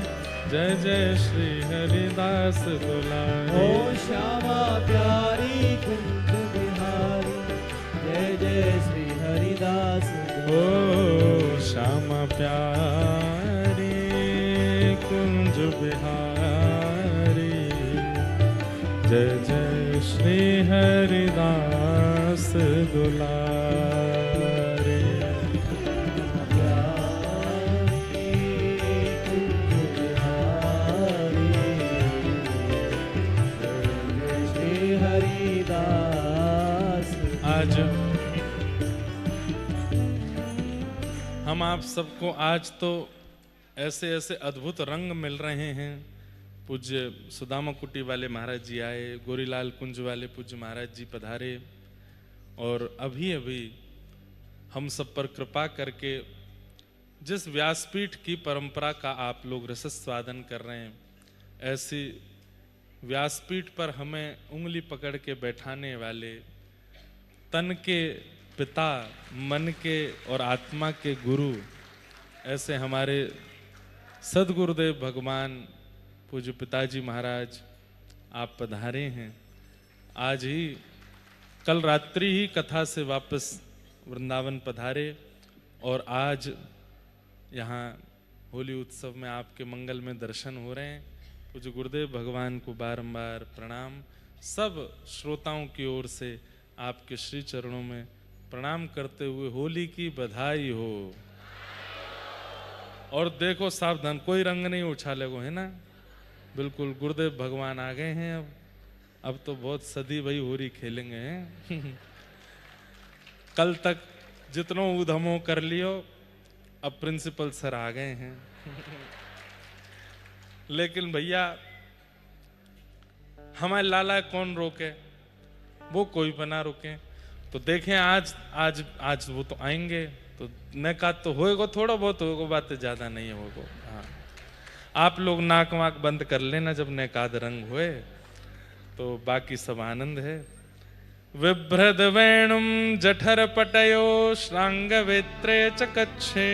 जय जय श्री हरिदास दुलारी। ओ श्यामा प्यारी कुंज बिहारी जय जय श्री हरिदास ओ श्यामा प्यारी कुंज बिहारी जय जय श्री हरिदास दुलारी। आज हम आप सबको आज तो ऐसे ऐसे अद्भुत रंग मिल रहे हैं। पूज्य सुदामा कुटी वाले महाराज जी आए, गोरीलाल कुंज वाले पूज्य महाराज जी पधारे और अभी अभी हम सब पर कृपा करके जिस व्यासपीठ की परंपरा का आप लोग रसस्वादन कर रहे हैं, ऐसी व्यासपीठ पर हमें उंगली पकड़ के बैठाने वाले तन के पिता, मन के और आत्मा के गुरु, ऐसे हमारे सदगुरुदेव भगवान पूज्य पिताजी महाराज आप पधारे हैं। आज ही कल रात्रि ही कथा से वापस वृंदावन पधारे और आज यहाँ होली उत्सव में आपके मंगल में दर्शन हो रहे हैं। पूज्य गुरुदेव भगवान को बारंबार प्रणाम। सब श्रोताओं की ओर से आपके श्री चरणों में प्रणाम करते हुए होली की बधाई हो। और देखो सावधान, कोई रंग नहीं उछालेगो, है ना? बिल्कुल गुरुदेव भगवान आ गए हैं। अब तो बहुत सदी भाई होली खेलेंगे हैं। कल तक जितनो उधमो कर लियो, अब प्रिंसिपल सर आ गए हैं। लेकिन भैया हमारे लाला कौन रोके, वो कोई बना रोके। तो देखें आज वो तो आएंगे, तो नका तो होएगा, थोड़ा बहुत होएगा, बातें ज्यादा नहीं होगा। हाँ, आप लोग नाक वाक बंद कर लेना जब नकाद रंग हुए, तो बाकी सब आनंद है। विभ्रद वेणुम जठर पटयो श्रांग वेत्रे च कच्छे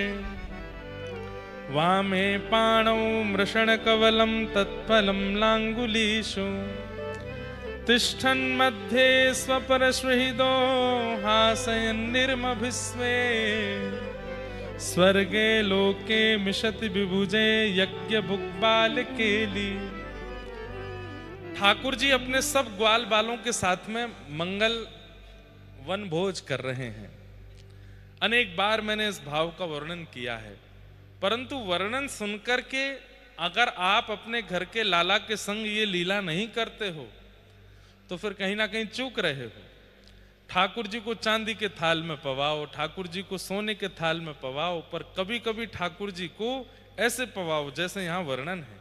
वामे पाणौ मृषण कवलम तत्फलम लांगुलीषु तिष्ठन् मध्ये स्वपरश्वहिदो हासयन् निर्मभिस्वे स्वर्गे लोके मिशति विभुजे यज्ञ भुक्बाल केली। ठाकुर जी अपने सब ग्वाल बालों के साथ में मंगल वन भोज कर रहे हैं। अनेक बार मैंने इस भाव का वर्णन किया है, परंतु वर्णन सुनकर के अगर आप अपने घर के लाला के संग ये लीला नहीं करते हो तो फिर कहीं ना कहीं चूक रहे हो। ठाकुर जी को चांदी के थाल में पवाओ, ठाकुर जी को सोने के थाल में पवाओ, पर कभी कभी ठाकुर जी को ऐसे पवाओ जैसे यहां वर्णन है।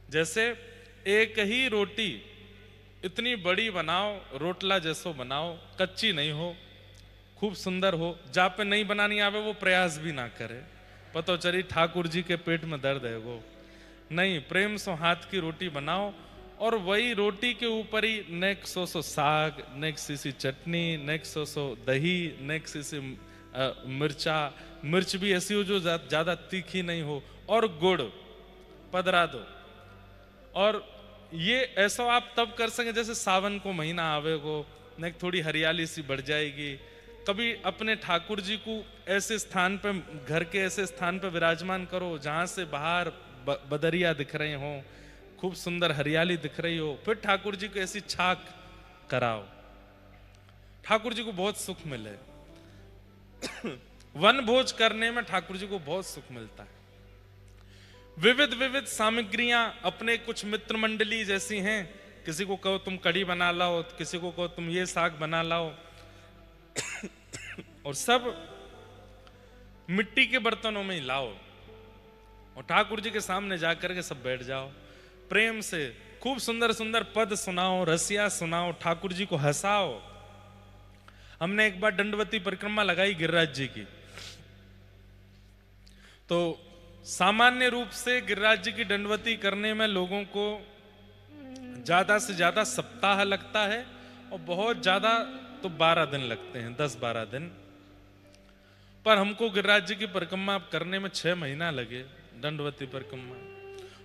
जैसे एक ही रोटी इतनी बड़ी बनाओ, रोटला जैसो बनाओ, कच्ची नहीं हो, खूब सुंदर हो। जहाँ पे नहीं बनानी आवे वो प्रयास भी ना करे, पतो चली ठाकुर जी के पेट में दर्द है वो नहीं। प्रेम सो हाथ की रोटी बनाओ और वही रोटी के ऊपर ही नेक सो साग, नेक सी चटनी, नेक सो दही, नेक सी मिर्च भी ऐसी हो जो ज्यादा तीखी नहीं हो, और गुड़ पधरा दो। और ये ऐसा आप तब कर सके जैसे सावन को महीना आवेगो, नेक थोड़ी हरियाली सी बढ़ जाएगी। कभी अपने ठाकुर जी को ऐसे स्थान पे, घर के ऐसे स्थान पे विराजमान करो जहां से बाहर बदरिया दिख रहे हो, खूब सुंदर हरियाली दिख रही हो, फिर ठाकुर जी को ऐसी छाक कराओ, ठाकुर जी को बहुत सुख मिले। वन भोज करने में ठाकुर जी को बहुत सुख मिलता है। विविध विविध सामग्रियां अपने कुछ मित्र मंडली जैसी हैं, किसी को कहो तुम कढ़ी बना लाओ, किसी को कहो तुम ये साग बना लाओ, और सब मिट्टी के बर्तनों में ही लाओ और ठाकुर जी के सामने जाकर के सब बैठ जाओ। प्रेम से खूब सुंदर सुंदर पद सुनाओ, रसिया सुनाओ, ठाकुर जी को हंसाओ। हमने एक बार दंडवती परिक्रमा लगाई गिरिराज जी की, तो सामान्य रूप से गिरिराज जी की दंडवती करने में लोगों को ज्यादा से ज्यादा सप्ताह लगता है और बहुत ज्यादा तो 12 दिन लगते हैं, 10-12 दिन। पर हमको गिरिराज जी की परिक्रमा करने में 6 महीना लगे, दंडवती परिक्रमा।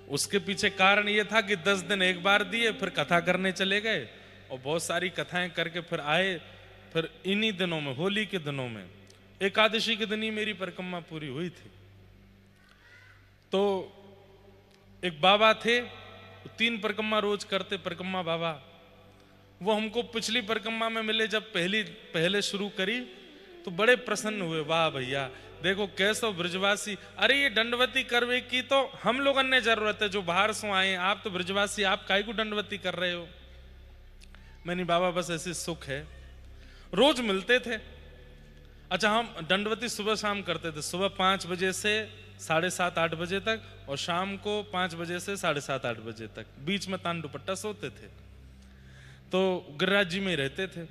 उसके पीछे कारण ये था कि 10 दिन एक बार दिए, फिर कथा करने चले गए और बहुत सारी कथाएं करके फिर आए। फिर इन्हीं दिनों में, होली के दिनों में, एकादशी के दिन ही मेरी परिक्रमा पूरी हुई थी। तो एक बाबा थे, 3 परिक्रमा रोज करते, परिक्रमा बाबा। वो हमको पिछली परिक्रमा में मिले, जब पहले शुरू करी तो बड़े प्रसन्न हुए। वाह भैया, देखो कैसो ब्रजवासी, अरे ये दंडवती करवे की तो हम लोगों ने जरूरत है जो बाहर से आए, आप तो ब्रजवासी, आप काहे को दंडवती कर रहे हो। मैंने बाबा बस ऐसे सुख है, रोज मिलते थे। अच्छा, हम दंडवती सुबह शाम करते थे, सुबह 5 बजे से 7:30-8 बजे तक और शाम को 5 बजे से 7:30-8 बजे तक, बीच में तान दुपट्टा सोते थे। तो गिरिराज जी में ही रहते थे।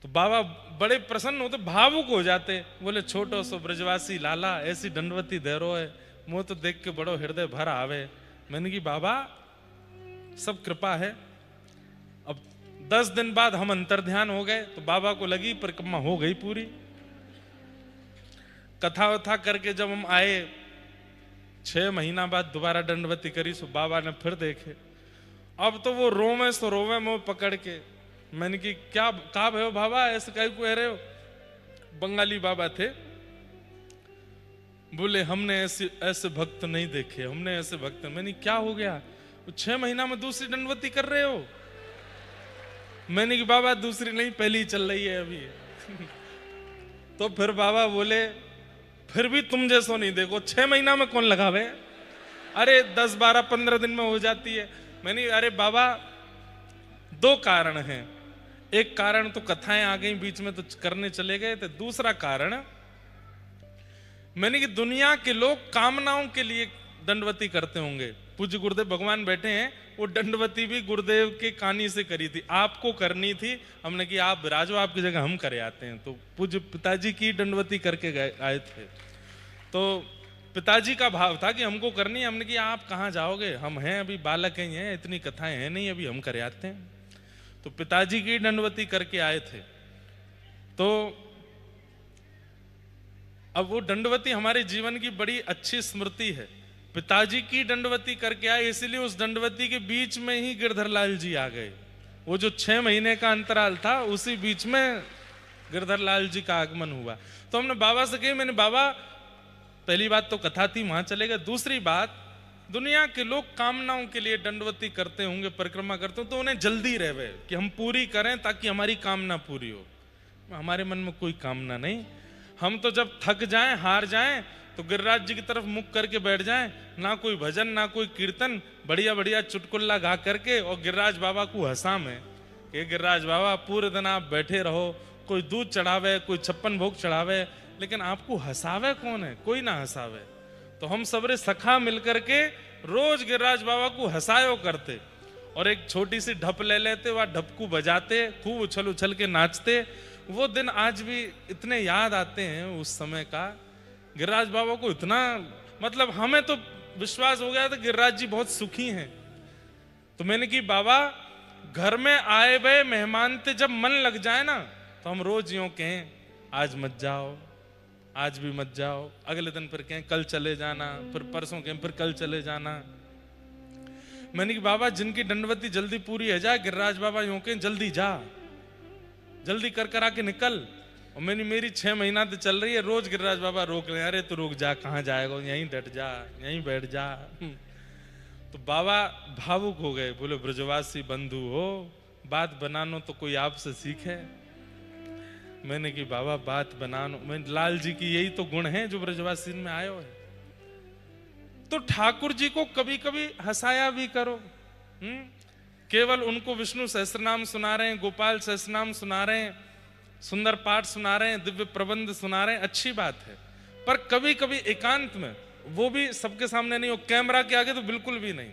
तो बाबा बड़े प्रसन्न होते, भावुक हो जाते, बोले छोटो सो ब्रजवासी लाला ऐसी दंडवती देरो है, मुझे तो देख के बड़ो हृदय भर आवे। मैंने की बाबा सब कृपा है। अब 10 दिन बाद हम अंतर्ध्यान हो गए, तो बाबा को लगी परिक्रमा हो गई पूरी। कथा वथा करके जब हम आए, 6 महीना बाद दोबारा दंडवती करी, सो बाबा ने फिर देखे। अब तो वो रोवे सो रोवे मुंह पकड़ के। मैंने की क्या कहा भयो बाबा, ऐसे कहीं को रहे हो। बंगाली बाबा थे, बोले हमने ऐसे भक्त नहीं देखे, हमने ऐसे भक्त। मैंने क्या हो गया, 6 महीना में दूसरी दंडवती कर रहे हो। मैंने की बाबा दूसरी नहीं, पहली चल रही है अभी। तो फिर बाबा बोले फिर भी तुम जैसो नहीं देखो, 6 महीना में कौन लगावे, अरे 10, 12, 15 दिन में हो जाती है। मैंने अरे बाबा 2 कारण हैं, एक कारण तो कथाएं आ गई बीच में तो करने चले गए थे, दूसरा कारण मैंने कि दुनिया के लोग कामनाओं के लिए दंडवती करते होंगे। पूज्य गुरुदेव भगवान बैठे हैं, वो दंडवती भी गुरुदेव के कानी से करी थी, आपको करनी थी। हमने कि आप विराजो, आपकी जगह हम करे आते हैं। तो पूज्य पिताजी की दंडवती करके आए थे। तो पिताजी का भाव था कि हमको करनी है। हमने कि आप कहाँ जाओगे, हम हैं अभी बालक हैं, इतनी कथाएं हैं नहीं, अभी हम करे आते हैं। तो पिताजी की दंडवती करके आए थे। तो अब वो दंडवती हमारे जीवन की बड़ी अच्छी स्मृति है। पिताजी की दंडवती करके आए, इसलिए उस दंडवती के बीच में ही गिरधर लाल जी आ गए। वो जो 6 महीने का अंतराल था, उसी बीच में गिरधर लाल जी का आगमन हुआ। तो हमने बाबा से कही, मैंने बाबा पहली बात तो कथा थी, वहां चले गए। दूसरी बात, दुनिया के लोग कामनाओं के लिए दंडवती करते होंगे, परिक्रमा करते हो, तो उन्हें जल्दी रहे कि हम पूरी करें ताकि हमारी कामना पूरी हो। हमारे मन में कोई कामना नहीं। हम तो जब थक जाएं, हार जाएं, तो गिरिराज जी की तरफ मुख करके बैठ जाएं, ना कोई भजन ना कोई कीर्तन, बढ़िया बढ़िया चुटकुल्ला गा करके, और गिरिराज बाबा को हंसा में कि गिरिराज बाबा पूरे दिन आप बैठे रहो, कोई दूध चढ़ावे, कोई 56 भोग चढ़ावे, लेकिन आपको हंसावे कौन है, कोई ना हंसावे। तो हम सबरे सखा मिलकर के रोज गिरिराज बाबा को हंसायो करते, और एक छोटी सी ढप ले लेते, वह ढप को बजाते, खूब उछल उछल के नाचते। वो दिन आज भी इतने याद आते हैं उस समय का। गिरिराज बाबा को इतना, मतलब हमें तो विश्वास हो गया था गिरिराज जी बहुत सुखी हैं। तो मैंने कि बाबा घर में आए हुए मेहमान थे, जब मन लग जाए ना, तो हम रोज यूं कहें आज मत जाओ, आज भी मत जाओ, अगले दिन फिर कहें कल चले जाना, फिर परसों कहें फिर कल चले जाना। मैंने कि बाबा जिनकी दंडवती जल्दी पूरी है जाए, गिरिराज बाबा यूं कहें जल्दी जा, जल्दी कर कर आके निकल। और मेरी 6 महीना तो चल रही है, रोज गिरिराज बाबा रोक रहे, अरे तू रुक जा, कहाँ जाएगा, यहीं डट जा, यहीं बैठ जा। तो बाबा भावुक हो गए, बोले ब्रजवासी बंधु हो, बात बनानो तो कोई आपसे सीखे। मैंने कि बाबा बात बनानो, मैं लाल जी की यही तो गुण है जो ब्रजवासी में आयो है। तो ठाकुर जी को कभी कभी हंसाया भी करो। केवल उनको विष्णु सहस्त्रनाम सुना रहे हैं, गोपाल सहस्त्रनाम सुना रहे हैं, सुंदर पाठ सुना रहे हैं, दिव्य प्रबंध सुना रहे हैं, अच्छी बात है। पर कभी कभी एकांत में, वो भी सबके सामने नहीं हो, कैमरा के आगे तो बिल्कुल भी नहीं,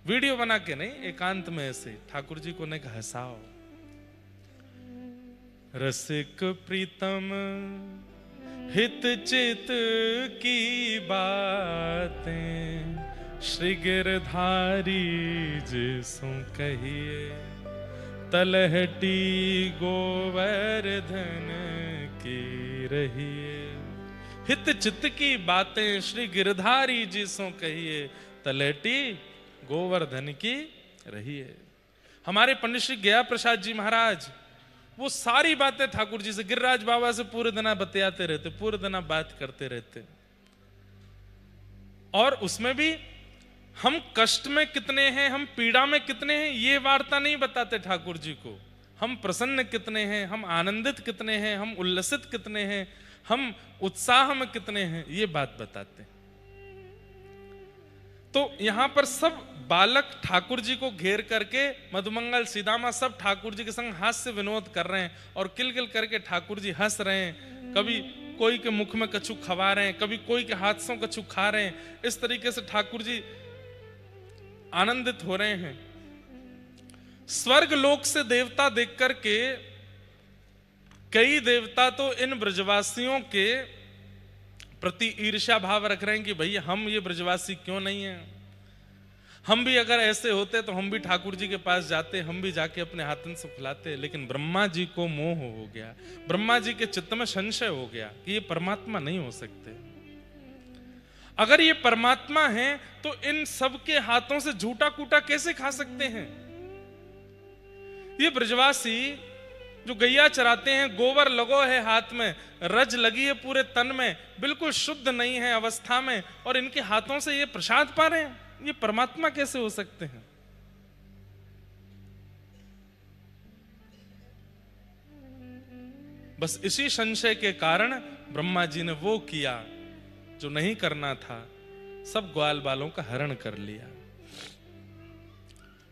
वीडियो बना के नहीं, एकांत में ऐसे ठाकुर जी को नहीं हंसाओ। रसिक प्रीतम हित चित की बातें, श्री गिरधारी जिसु कहिए, तलहटी गोवर्धन की रहिए। हित चित्त की बातें श्री गिरधारी जी सो कहिए, तलेटी गोवर्धन की रहिए। हमारे पंडित श्री गया प्रसाद जी महाराज वो सारी बातें ठाकुर जी से, गिरिराज बाबा से पूरे दिन बतियाते रहते, पूरे दिन बात करते रहते। और उसमें भी हम कष्ट में कितने हैं, हम पीड़ा में कितने हैं, ये वार्ता नहीं बताते ठाकुर जी को। हम प्रसन्न कितने हैं, हम आनंदित कितने हैं, हम उल्लसित कितने हैं, हम उत्साह में कितने हैं, ये बात बताते। तो यहां पर सब बालक ठाकुर जी को घेर करके, मधुमंगल सीदामा सब ठाकुर जी के संग हास्य विनोद कर रहे हैं और किलकिल करके ठाकुर जी हंस रहे हैं। कभी कोई के मुख में कछु खवा रहे हैं, कभी कोई के हाथ से कछु खा रहे हैं। इस तरीके से ठाकुर जी आनंदित हो रहे हैं। स्वर्ग लोक से देवता देख करके कई देवता तो इन ब्रजवासियों के प्रति ईर्ष्या भाव रख रहे हैं कि भैया हम ये ब्रजवासी क्यों नहीं हैं, हम भी अगर ऐसे होते तो हम भी ठाकुर जी के पास जाते, हम भी जाके अपने हाथन से खिलाते। लेकिन ब्रह्मा जी को मोह हो गया, ब्रह्मा जी के चित्त में संशय हो गया कि ये परमात्मा नहीं हो सकते। अगर ये परमात्मा है तो इन सब के हाथों से झूठा कूटा कैसे खा सकते हैं। ये ब्रजवासी जो गैया चराते हैं, गोबर लगो है हाथ में, रज लगी है पूरे तन में, बिल्कुल शुद्ध नहीं है अवस्था में, और इनके हाथों से ये प्रसाद पा रहे हैं, ये परमात्मा कैसे हो सकते हैं। बस इसी संशय के कारण ब्रह्मा जी ने वो किया जो नहीं करना था, सब ग्वाल बालों का हरण कर लिया।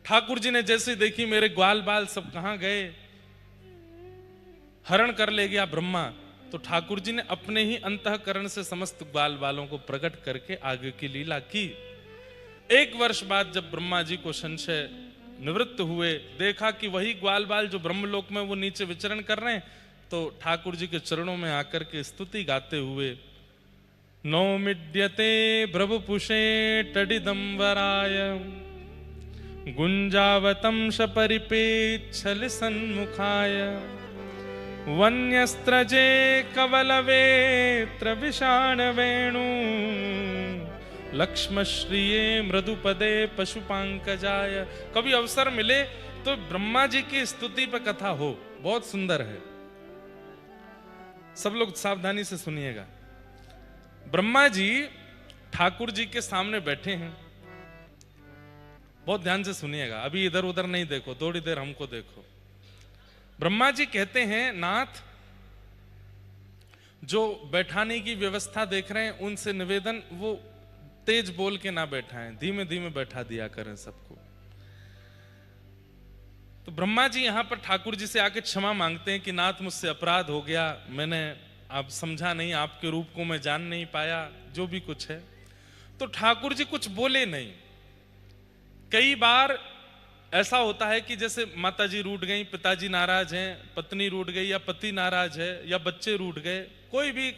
ठाकुर जी ने जैसे देखी मेरे ग्वाल बाल सब कहां गए, हरण कर ले गया ब्रह्मा, तो ठाकुर जी ने अपने ही अंतःकरण से समस्त ग्वाल बालों को प्रकट करके आगे की लीला की। 1 वर्ष बाद जब ब्रह्मा जी को संशय निवृत्त हुए, देखा कि वही ग्वाल बाल जो ब्रह्मलोक में वो नीचे विचरण कर रहे हैं, तो ठाकुर जी के चरणों में आकर के स्तुति गाते हुए, नौमिड्यते भ्रवपुषे टडिदंबराय गुंजावतंश परिपेच्छल सन्मुखाय वन्यस्त्रजे कवलवेत्र विषाण वेणु लक्ष्मश्रिये मृदुपदे पशुपांकजाय। कभी अवसर मिले तो ब्रह्मा जी की स्तुति पर कथा हो, बहुत सुंदर है। सब लोग सावधानी से सुनिएगा। ब्रह्मा जी ठाकुर जी के सामने बैठे हैं, बहुत ध्यान से सुनिएगा, अभी इधर उधर नहीं देखो, थोड़ी देर हमको देखो। ब्रह्मा जी कहते हैं, नाथ जो बैठाने की व्यवस्था देख रहे हैं उनसे निवेदन, वो तेज बोल के ना बैठाएं, धीमे धीमे बैठा दिया करें सबको। तो ब्रह्मा जी यहां पर ठाकुर जी से आके क्षमा मांगते हैं कि नाथ मुझसे अपराध हो गया, मैंने आप समझा नहीं, आपके रूप को मैं जान नहीं पाया, जो भी कुछ है। तो ठाकुर जी कुछ बोले नहीं। कई बार ऐसा होता है कि जैसे माताजी रूठ गई, पिताजी नाराज हैं, पत्नी रूठ गई या पति नाराज है या बच्चे रूठ गए, कोई भी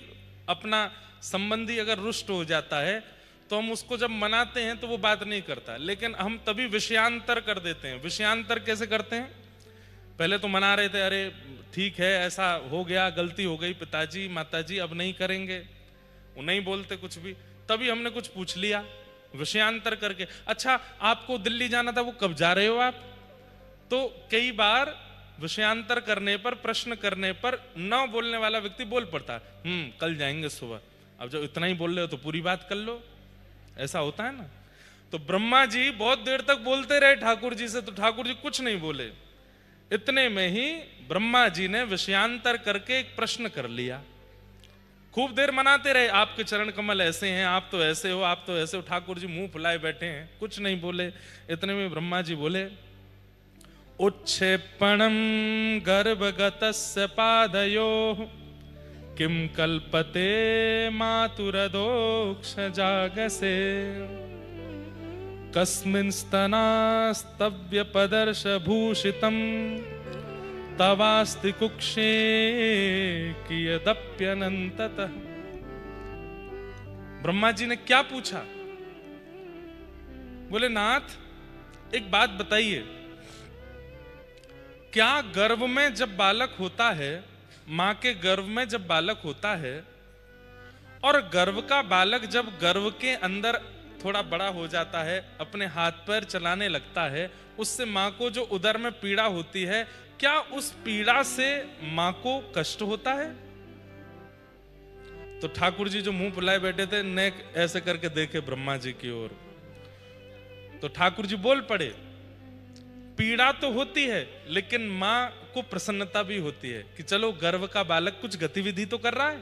अपना संबंधी अगर रुष्ट हो जाता है तो हम उसको जब मनाते हैं तो वो बात नहीं करता, लेकिन हम तभी विषयांतर कर देते हैं। विषयांतर कैसे करते हैं? पहले तो मना रहे थे, अरे ठीक है ऐसा हो गया, गलती हो गई पिताजी माताजी, अब नहीं करेंगे, वो नहीं बोलते कुछ भी, तभी हमने कुछ पूछ लिया विषयांतर करके। अच्छा आपको दिल्ली जाना था, वो कब जा रहे हो आप? तो कई बार विषयांतर करने पर, प्रश्न करने पर न बोलने वाला व्यक्ति बोल पड़ता, कल जाएंगे सुबह। अब जब इतना ही बोल रहे हो तो पूरी बात कर लो, ऐसा होता है ना। तो ब्रह्मा जी बहुत देर तक बोलते रहे ठाकुर जी से, तो ठाकुर जी कुछ नहीं बोले। इतने में ही ब्रह्मा जी ने विषयांतर करके एक प्रश्न कर लिया। खूब देर मनाते रहे, आपके चरण कमल ऐसे हैं, आप तो ऐसे हो, आप तो ऐसे हो। ठाकुर जी मुंह फुलाए बैठे हैं, कुछ नहीं बोले। इतने में ब्रह्मा जी बोले, उच्छेपणम गर्भगतस्य पादयोः किम कल्पते मातुरदोक्ष जागसे कस्मिन् स्तनास्तव्य पदर्श भूषितम तवास्ति कुक्षे कियदप्यनंततः। ब्रह्मा जी ने क्या पूछा? बोले नाथ एक बात बताइए, क्या गर्भ में जब बालक होता है मां के गर्भ में जब बालक होता है और गर्भ का बालक जब गर्भ के अंदर थोड़ा बड़ा हो जाता है, अपने हाथ पैर चलाने लगता है, उससे मां को जो उदर में पीड़ा होती है, क्या उस पीड़ा से मां को कष्ट होता है? तो ठाकुर जी जो मुंह फुलाए बैठे थे, नेक ऐसे करके देखे ब्रह्मा जी की ओर, तो ठाकुर जी बोल पड़े, पीड़ा तो होती है लेकिन मां को प्रसन्नता भी होती है कि चलो गर्भ का बालक कुछ गतिविधि तो कर रहा है,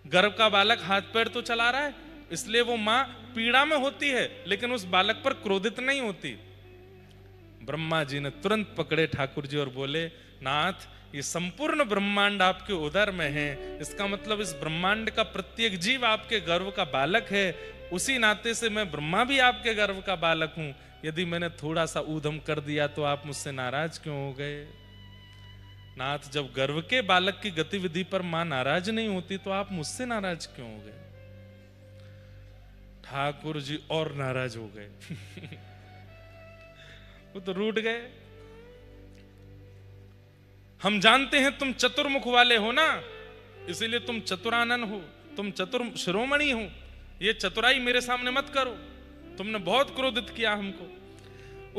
गर्भ का बालक हाथ पैर तो चला रहा है, इसलिए वो मां पीड़ा में होती है लेकिन उस बालक पर क्रोधित नहीं होती। ब्रह्मा जी ने तुरंत पकड़े ठाकुर जी और बोले, नाथ ये संपूर्ण ब्रह्मांड आपके उदर में है, इसका मतलब इस ब्रह्मांड का प्रत्येक जीव आपके गर्भ का बालक है, उसी नाते से मैं ब्रह्मा भी आपके गर्भ का बालक हूं। यदि मैंने थोड़ा सा ऊधम कर दिया तो आप मुझसे नाराज क्यों हो गए? नाथ जब गर्भ के बालक की गतिविधि पर मां नाराज नहीं होती तो आप मुझसे नाराज क्यों हो गए? ठाकुर जी और नाराज हो गए वो तो रूठ गए। हम जानते हैं तुम चतुर्मुख वाले हो ना, इसीलिए तुम चतुरानन हो, तुम चतुर शिरोमणि हो, ये चतुराई मेरे सामने मत करो, तुमने बहुत क्रोधित किया हमको।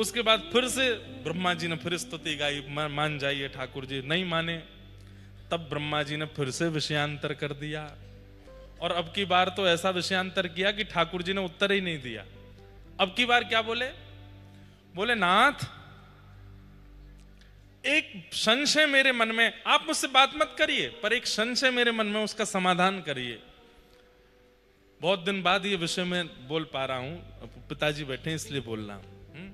उसके बाद फिर से ब्रह्मा जी ने फिर स्तुति गाई, मान जाइए ठाकुर जी, नहीं माने। तब ब्रह्मा जी ने फिर से विषयांतर कर दिया और अब की बार तो ऐसा विषयांतर किया कि ठाकुर जी ने उत्तर ही नहीं दिया। अब की बार क्या बोले? बोले नाथ एक संशय मेरे मन में, आप मुझसे बात मत करिए पर एक संशय मेरे मन में, उसका समाधान करिए। बहुत दिन बाद ये विषय में बोल पा रहा हूं, पिताजी बैठे इसलिए बोल रहा हूं,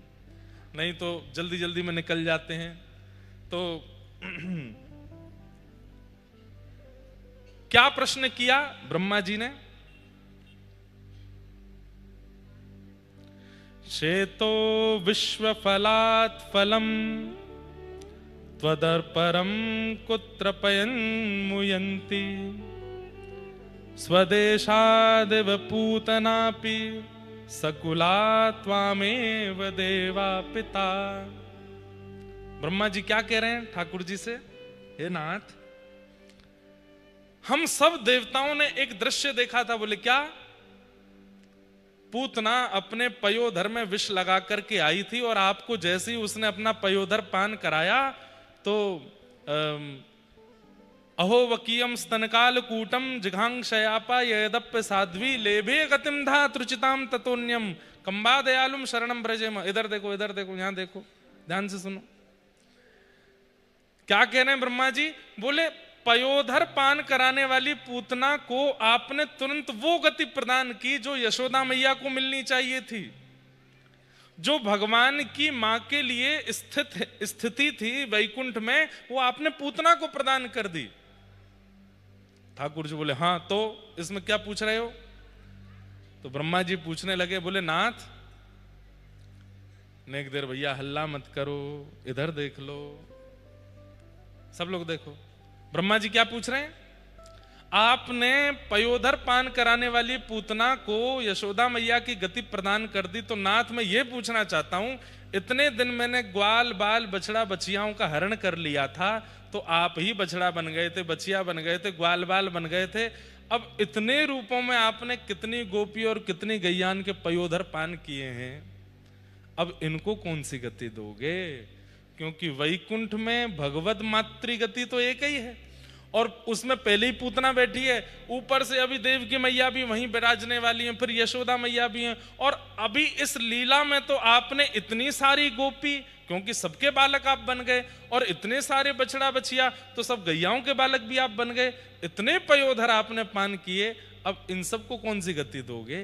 नहीं तो जल्दी जल्दी में निकल जाते हैं। तो क्या प्रश्न किया ब्रह्मा जी ने? शेतो विश्व फलात् फलम त्वदर्परम कुत्र पयन् मुयन्ति स्वदेशादिव पूतनापि सकुला त्वामेव देवा पिता। ब्रह्मा जी क्या कह रहे हैं ठाकुर जी से? हे नाथ, हम सब देवताओं ने एक दृश्य देखा था। बोले क्या? पूतना अपने पयोधर में विष लगा करके आई थी और आपको जैसे ही उसने अपना पयोधर पान कराया तो अहो वकीयम स्तनकाल कूटम जिघांक्षयापा यदप्य साध्वी लेभे गतिम धा त्रुचिताम ततोन्यम कंबा दयालुम शरणम ब्रजेम। इधर देखो, इधर देखो, यहां देखो, ध्यान से सुनो। क्या कह रहे हैं ब्रह्मा जी? बोले पयोधर पान कराने वाली पूतना को आपने तुरंत वो गति प्रदान की जो यशोदा मैया को मिलनी चाहिए थी, जो भगवान की मां के लिए स्थिति थी वैकुंठ में, वो आपने पूतना को प्रदान कर दी। ठाकुर जी बोले हाँ, तो इसमें क्या पूछ रहे हो? तो ब्रह्मा जी पूछने लगे, बोले नाथ नेक देर भैया हल्ला मत करो, इधर देख लो, सब लोग देखो। ब्रह्मा जी क्या पूछ रहे हैं? आपने पयोधर पान कराने वाली पूतना को यशोदा मैया की गति प्रदान कर दी, तो नाथ मैं ये पूछना चाहता हूं, इतने दिन मैंने ग्वाल बाल बछड़ा बछियाओं का हरण कर लिया था, तो आप ही बछड़ा बन गए थे, बछिया बन गए थे, ग्वाल बाल बन गए थे। अब इतने रूपों में आपने कितनी गोपी और कितनी गैयान के पयोधर पान किए हैं, अब इनको कौन सी गति दोगे? क्योंकि वैकुंठ में भगवत मातृ गति तो एक ही है और उसमें पहले ही पूतना बैठी है, ऊपर से अभी देव की मैया भी वहीं विराजने वाली है, फिर यशोदा मैया भी है, और अभी इस लीला में तो आपने इतनी सारी गोपी, क्योंकि सबके बालक आप बन गए, और इतने सारे बछड़ा बछिया तो सब गैयाओं के बालक भी आप बन गए, इतने पयोधर आपने पान किए, अब इन सबको कौन सी गति दोगे?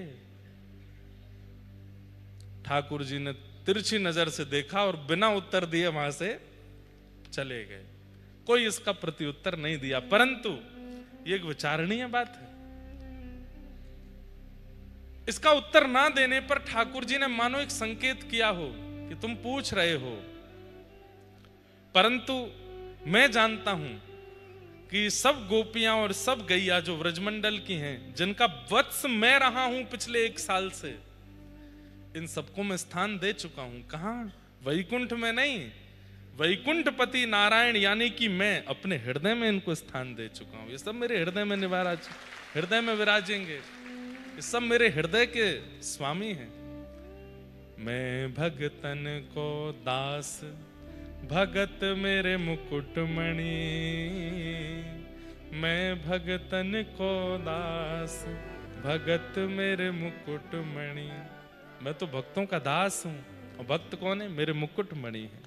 ठाकुर जी ने तिरछी नजर से देखा और बिना उत्तर दिए वहां से चले गए। कोई इसका प्रत्युत्तर नहीं दिया, परंतु ये एक विचारणीय बात है। इसका उत्तर ना देने पर ठाकुर जी ने मानो एक संकेत किया हो कि तुम पूछ रहे हो, परंतु मैं जानता हूं कि सब गोपियां और सब गैया जो व्रजमंडल की हैं, जिनका वत्स मैं रहा हूं पिछले 1 साल से, इन सबको मैं स्थान दे चुका हूं। कहां? वैकुंठ में नहीं, वैकुंठपति नारायण, यानी कि मैं अपने हृदय में इनको स्थान दे चुका हूं। ये सब मेरे हृदय में हृदय में विराजेंगे, ये सब मेरे हृदय के स्वामी हैं। मैं भगतन को दास, भगत मेरे मुकुटमणि। मैं भगतन को दास, भगत मेरे मुकुटमणि। मैं तो भक्तों का दास हूं, और भक्त कौन है? मेरे मुकुटमणि है।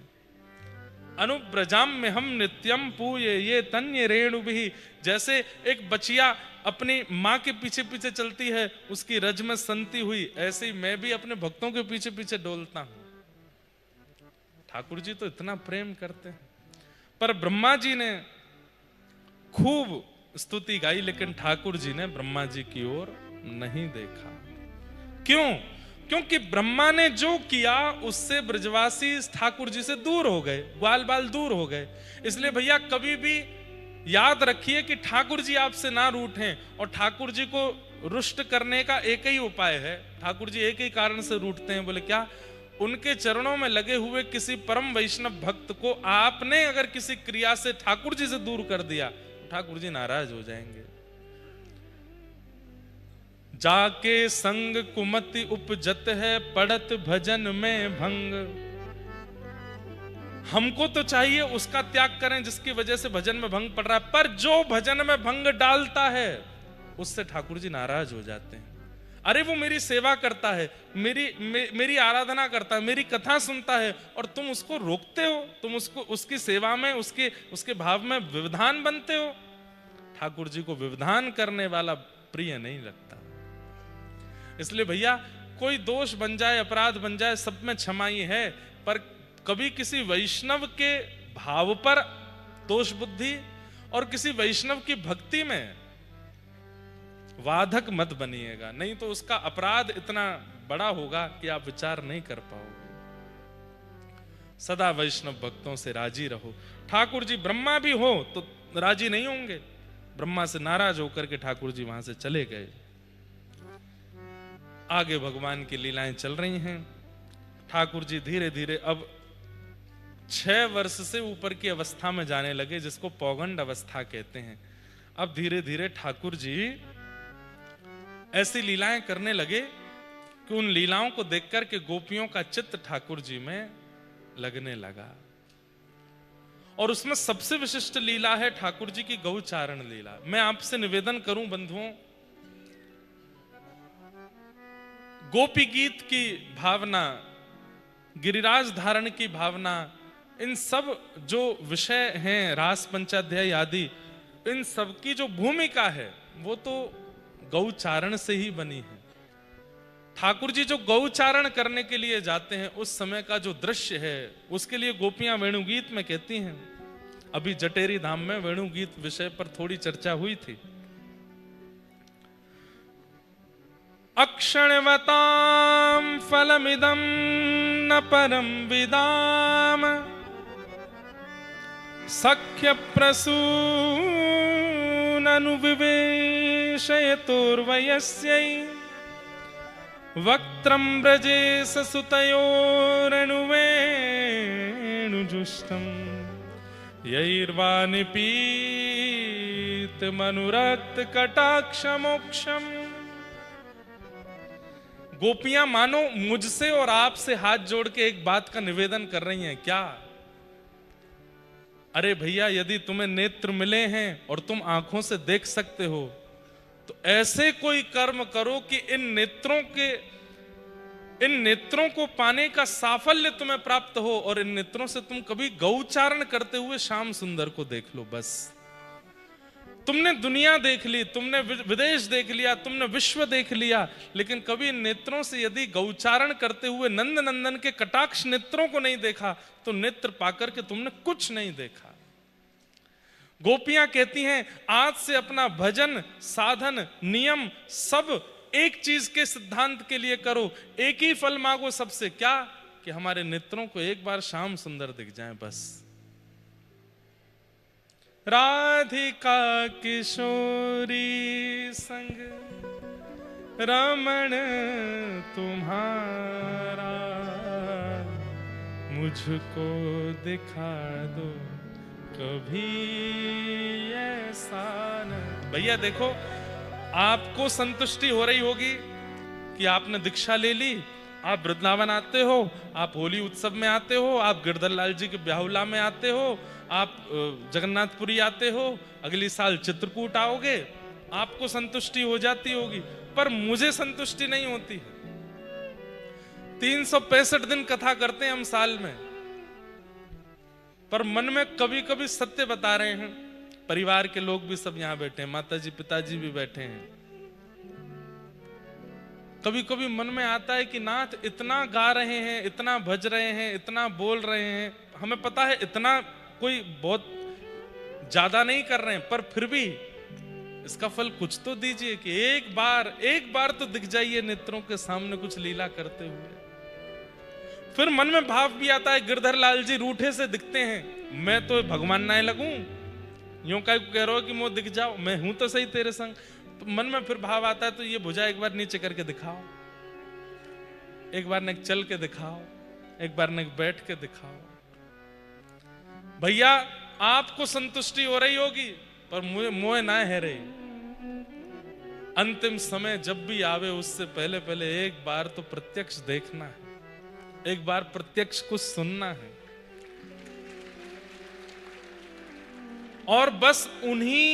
अनुब्रजाम में हम नित्यम पूये ये तन्य रेणु भी। जैसे एक बचिया अपनी माँ के पीछे पीछे चलती है, उसकी रज में संती हुई, ऐसे ही मैं भी अपने भक्तों के पीछे पीछे डोलता हूं। ठाकुर जी तो इतना प्रेम करते हैं। पर ब्रह्मा जी ने खूब स्तुति गाई, लेकिन ठाकुर जी ने ब्रह्मा जी की ओर नहीं देखा। क्यों? क्योंकि ब्रह्मा ने जो किया उससे ब्रजवासी ठाकुर जी से दूर हो गए, ग्वाल बाल दूर हो गए। इसलिए भैया कभी भी याद रखिए कि ठाकुर जी आपसे ना रूठें, और ठाकुर जी को रुष्ट करने का एक ही उपाय है। ठाकुर जी एक ही कारण से रूठते हैं, बोले क्या? उनके चरणों में लगे हुए किसी परम वैष्णव भक्त को आपने अगर किसी क्रिया से ठाकुर जी से दूर कर दिया, तो ठाकुर जी नाराज हो जाएंगे। जाके संग कुमति उपजत है, पड़त भजन में भंग। हमको तो चाहिए उसका त्याग करें जिसकी वजह से भजन में भंग पड़ रहा है, पर जो भजन में भंग डालता है उससे ठाकुर जी नाराज हो जाते हैं। अरे वो मेरी सेवा करता है, मेरी आराधना करता है, मेरी कथा सुनता है, और तुम उसको रोकते हो, तुम उसको उसकी सेवा में उसके भाव में व्यवधान बनते हो। ठाकुर जी को व्यवधान करने वाला प्रिय नहीं लगता। इसलिए भैया कोई दोष बन जाए, अपराध बन जाए, सब में क्षमा ही है, पर कभी किसी वैष्णव के भाव पर दोष बुद्धि और किसी वैष्णव की भक्ति में वादक मत बनिएगा, नहीं तो उसका अपराध इतना बड़ा होगा कि आप विचार नहीं कर पाओगे। सदा वैष्णव भक्तों से राजी रहो। ठाकुर जी ब्रह्मा भी हो तो राजी नहीं होंगे। ब्रह्मा से नाराज होकर के ठाकुर जी वहां से चले गए। आगे भगवान की लीलाएं चल रही हैं। ठाकुर जी धीरे धीरे अब 6 वर्ष से ऊपर की अवस्था में जाने लगे, जिसको पौगंड अवस्था कहते हैं। अब धीरे धीरे ठाकुर जी ऐसी लीलाएं करने लगे कि उन लीलाओं को देखकर के गोपियों का चित्त ठाकुर जी में लगने लगा। और उसमें सबसे विशिष्ट लीला है ठाकुर जी की गौचारण लीला। मैं आपसे निवेदन करूं बंधुओं, गोपी गीत की भावना, गिरिराज धारण की भावना, इन सब जो विषय हैं, रास पंचाध्याय आदि, इन सब की जो भूमिका है वो तो गौचारण से ही बनी है। ठाकुर जी जो गौचारण करने के लिए जाते हैं, उस समय का जो दृश्य है, उसके लिए गोपियां वेणुगीत में कहती हैं। अभी जटेरी धाम में वेणुगीत विषय पर थोड़ी चर्चा हुई थी। अक्षणवतां फलमिदं न परं विदाम, सख्य प्रसूननुविवेशयतोर्वयस्यै, वक्त्रं व्रजे ससुतयोरनुवेणुजुष्टं, यैर्वा निपीतमनुरक्त कटाक्षमोक्षम्। गोपियां मानो मुझसे और आपसे हाथ जोड़ के एक बात का निवेदन कर रही हैं। क्या? अरे भैया, यदि तुम्हें नेत्र मिले हैं और तुम आंखों से देख सकते हो, तो ऐसे कोई कर्म करो कि इन नेत्रों को पाने का साफल्य तुम्हें प्राप्त हो, और इन नेत्रों से तुम कभी गौचारण करते हुए श्याम सुंदर को देख लो। बस तुमने दुनिया देख ली, तुमने विदेश देख लिया, तुमने विश्व देख लिया, लेकिन कभी नेत्रों से यदि गौचारण करते हुए नंद नंदन के कटाक्ष नेत्रों को नहीं देखा, तो नेत्र पाकर के तुमने कुछ नहीं देखा। गोपियां कहती हैं, आज से अपना भजन, साधन, नियम सब एक चीज के सिद्धांत के लिए करो। एक ही फल मांगो सबसे, क्या? कि हमारे नेत्रों को एक बार श्याम सुंदर दिख जाए, बस। राधिका किशोरी संग रमण तुम्हारा, मुझको दिखा दो कभी ऐसा न। भैया देखो, आपको संतुष्टि हो रही होगी कि आपने दीक्षा ले ली, आप वृंदावन आते हो, आप होली उत्सव में आते हो, आप गिरधर लाल जी के ब्याहुला में आते हो, आप जगन्नाथपुरी आते हो, अगली साल चित्रकूट आओगे, आपको संतुष्टि हो जाती होगी। पर मुझे संतुष्टि नहीं होती। 365 दिन कथा करते हैं हम साल में, पर मन में कभी कभी सत्य बता रहे हैं। परिवार के लोग भी सब यहां बैठे हैं, माताजी पिताजी भी बैठे हैं। कभी कभी मन में आता है कि नाथ इतना गा रहे हैं, इतना भज रहे हैं, इतना बोल रहे हैं, हमें पता है इतना कोई बहुत ज्यादा नहीं कर रहे हैं, पर फिर भी इसका फल कुछ तो दीजिए कि एक बार तो दिख जाइए नेत्रों के सामने कुछ लीला करते हुए। फिर मन में भाव भी आता है, गिरधर लाल जी रूठे से दिखते हैं, मैं तो भगवान ना लगूं, यूं कह रहे हो कि मुझे दिख जाओ, मैं हूं तो सही तेरे संग। तो मन में फिर भाव आता है, तो ये भुजा एक बार नीचे करके दिखाओ, एक बार नेक चल के दिखाओ, एक बार नेक बैठ के दिखाओ। भैया आपको संतुष्टि हो रही होगी, पर मोह ना है रही। अंतिम समय जब भी आवे, उससे पहले पहले एक बार तो प्रत्यक्ष देखना है, एक बार प्रत्यक्ष कुछ सुनना है। और बस उन्हीं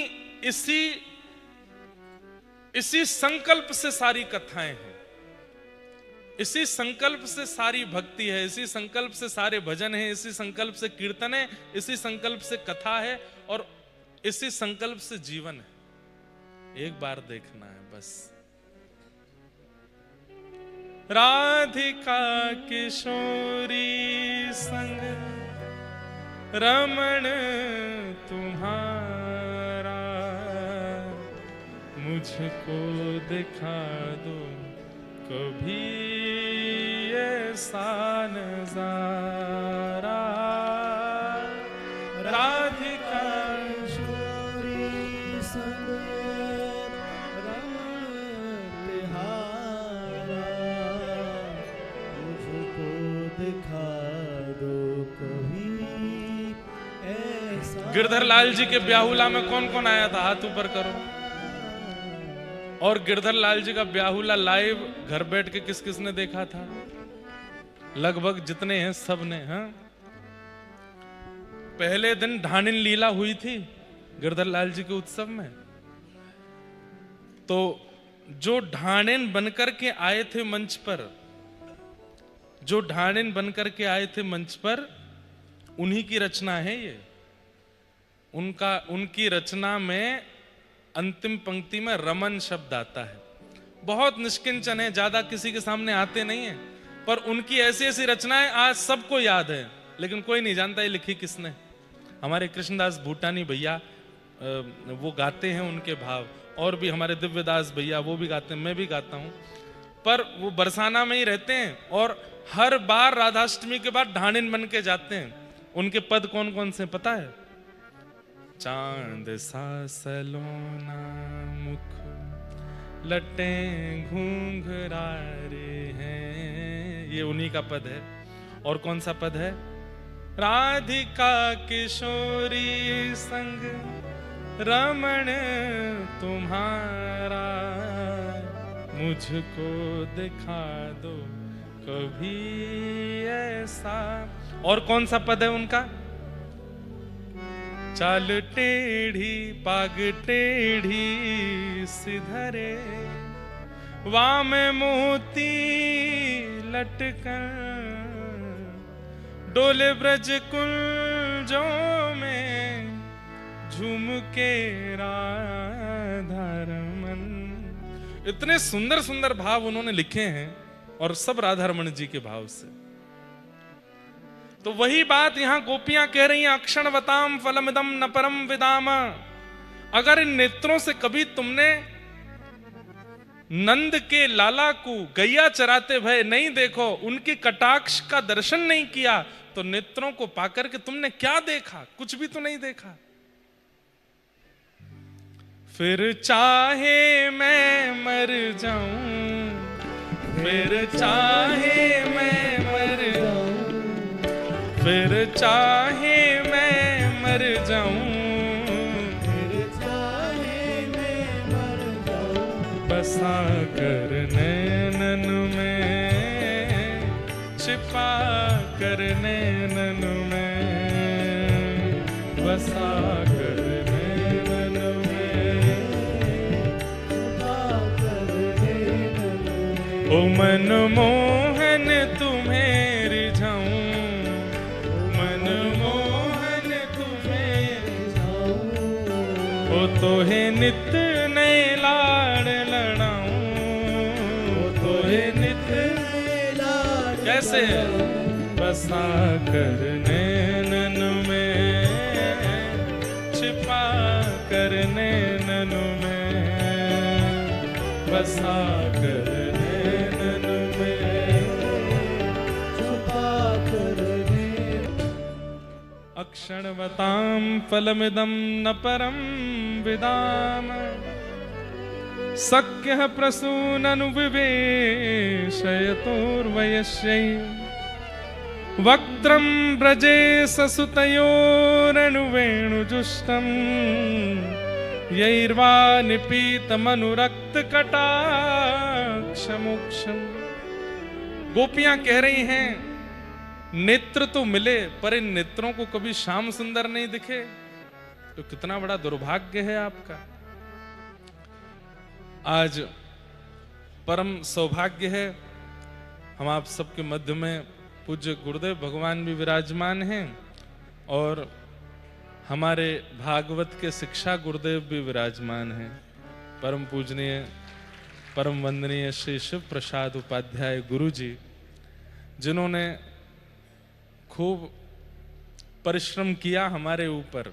इसी संकल्प से सारी कथाएं हैं, इसी संकल्प से सारी भक्ति है, इसी संकल्प से सारे भजन है, इसी संकल्प से कीर्तन है, इसी संकल्प से कथा है, और इसी संकल्प से जीवन है। एक बार देखना है बस। राधिका किशोरी संग रमण तुम्हारा, मुझको दिखा दो कभी ऐसा नजारा। राधिका किशोरी संग रमण तिहारा, मुझको दिखा दो कभी ऐसा। गिरधर लाल जी के ब्याहुला में कौन कौन आया था? हाथ ऊपर करो। और गिरधर लाल जी का ब्याहुला लाइव घर बैठ के किस किस ने देखा था? लगभग जितने हैं सब ने। हाँ, पहले दिन ढाणिन लीला हुई थी गिरधर लाल जी के उत्सव में, तो जो ढाणिन बनकर के आए थे मंच पर, जो ढाणिन बनकर के आए थे मंच पर, उन्हीं की रचना है ये। उनकी रचना में अंतिम पंक्ति में रमन शब्द आता है। बहुत निष्किंचन है, ज्यादा किसी के सामने आते नहीं है, पर उनकी ऐसी ऐसी रचनाएं आज सबको याद है, लेकिन कोई नहीं जानता ये लिखी किसने। हमारे कृष्णदास भूटानी भैया वो गाते हैं उनके भाव, और भी हमारे दिव्यदास भैया वो भी गाते हैं, मैं भी गाता हूँ, पर वो बरसाना में ही रहते हैं और हर बार राधाष्टमी के बाद ढाणिन बन के जाते हैं। उनके पद कौन कौन से पता है? चांद सा सलोना मुख लटे घूंघरारे हैं, ये उन्हीं का पद है। और कौन सा पद है? राधिका किशोरी संग रमण तुम्हारा, मुझको दिखा दो कभी ऐसा। और कौन सा पद है उनका? चाल टेढ़ी पाग टेढ़ी सिधरे, वाम मोती लटकन, डोले ब्रज कुंजों में झूम के राधा रमन। इतने सुंदर सुंदर भाव उन्होंने लिखे हैं, और सब राधा रमन जी के भाव से। तो वही बात यहां गोपियां कह रही हैं, अक्षण वताम फलमिदम न परम विदाम। अगर इन नेत्रों से कभी तुमने नंद के लाला को गैया चराते भय नहीं देखो, उनकी कटाक्ष का दर्शन नहीं किया, तो नेत्रों को पाकर के तुमने क्या देखा? कुछ भी तो नहीं देखा। फिर चाहे मैं मर जाऊं, फिर चाहे मैं मर जाऊं, फिर चाहे मैं मर जाऊं, फिर चाहे मैं मर जाऊं, बसा कर नैनन में, छिपा कर नैनन में, बसा कर नैनन में, छुपा कर नैनन में। ओ मनमोहन तुम्हें रिझाऊं, मनमोहन तुम्हें जाऊं, ओ तोहे नित नए लाड़ लड़ाऊं, ओ तोहे नित लाड कैसे बसा कर नैनन में, छिपा कर नैनन में, बसा कर नैनन में, छुपा कर नैनन। अक्षणवतां फलमिदं न परं विदाम, शक्यः प्रसूननु विवेशयतोर्वयस्यै, वक्त्रं व्रजे ससुतयोरनुवेणुजुष्टं, यैर्वा निपीतमनुरक्तकटाक्षमोक्षम्। गोपियां कह रही हैं नेत्र तो मिले पर इन नेत्रों को कभी श्याम सुंदर नहीं दिखे, तो कितना बड़ा दुर्भाग्य है आपका। आज परम सौभाग्य है, हम आप सबके मध्य में पूज्य गुरुदेव भगवान भी विराजमान हैं और हमारे भागवत के शिक्षा गुरुदेव भी विराजमान हैं। परम पूजनीय परम वंदनीय श्री शिव प्रसाद उपाध्याय गुरु जी, जिन्होंने खूब परिश्रम किया हमारे ऊपर।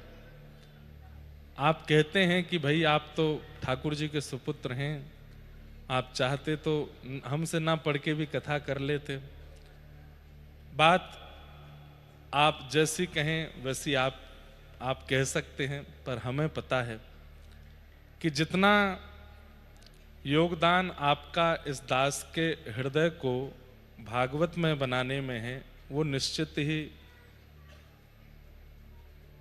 आप कहते हैं कि भाई आप तो ठाकुर जी के सुपुत्र हैं, आप चाहते तो हमसे ना पढ़ के भी कथा कर लेते। बात आप जैसी कहें वैसी आप कह सकते हैं, पर हमें पता है कि जितना योगदान आपका इस दास के हृदय को भागवत में बनाने में है, वो निश्चित ही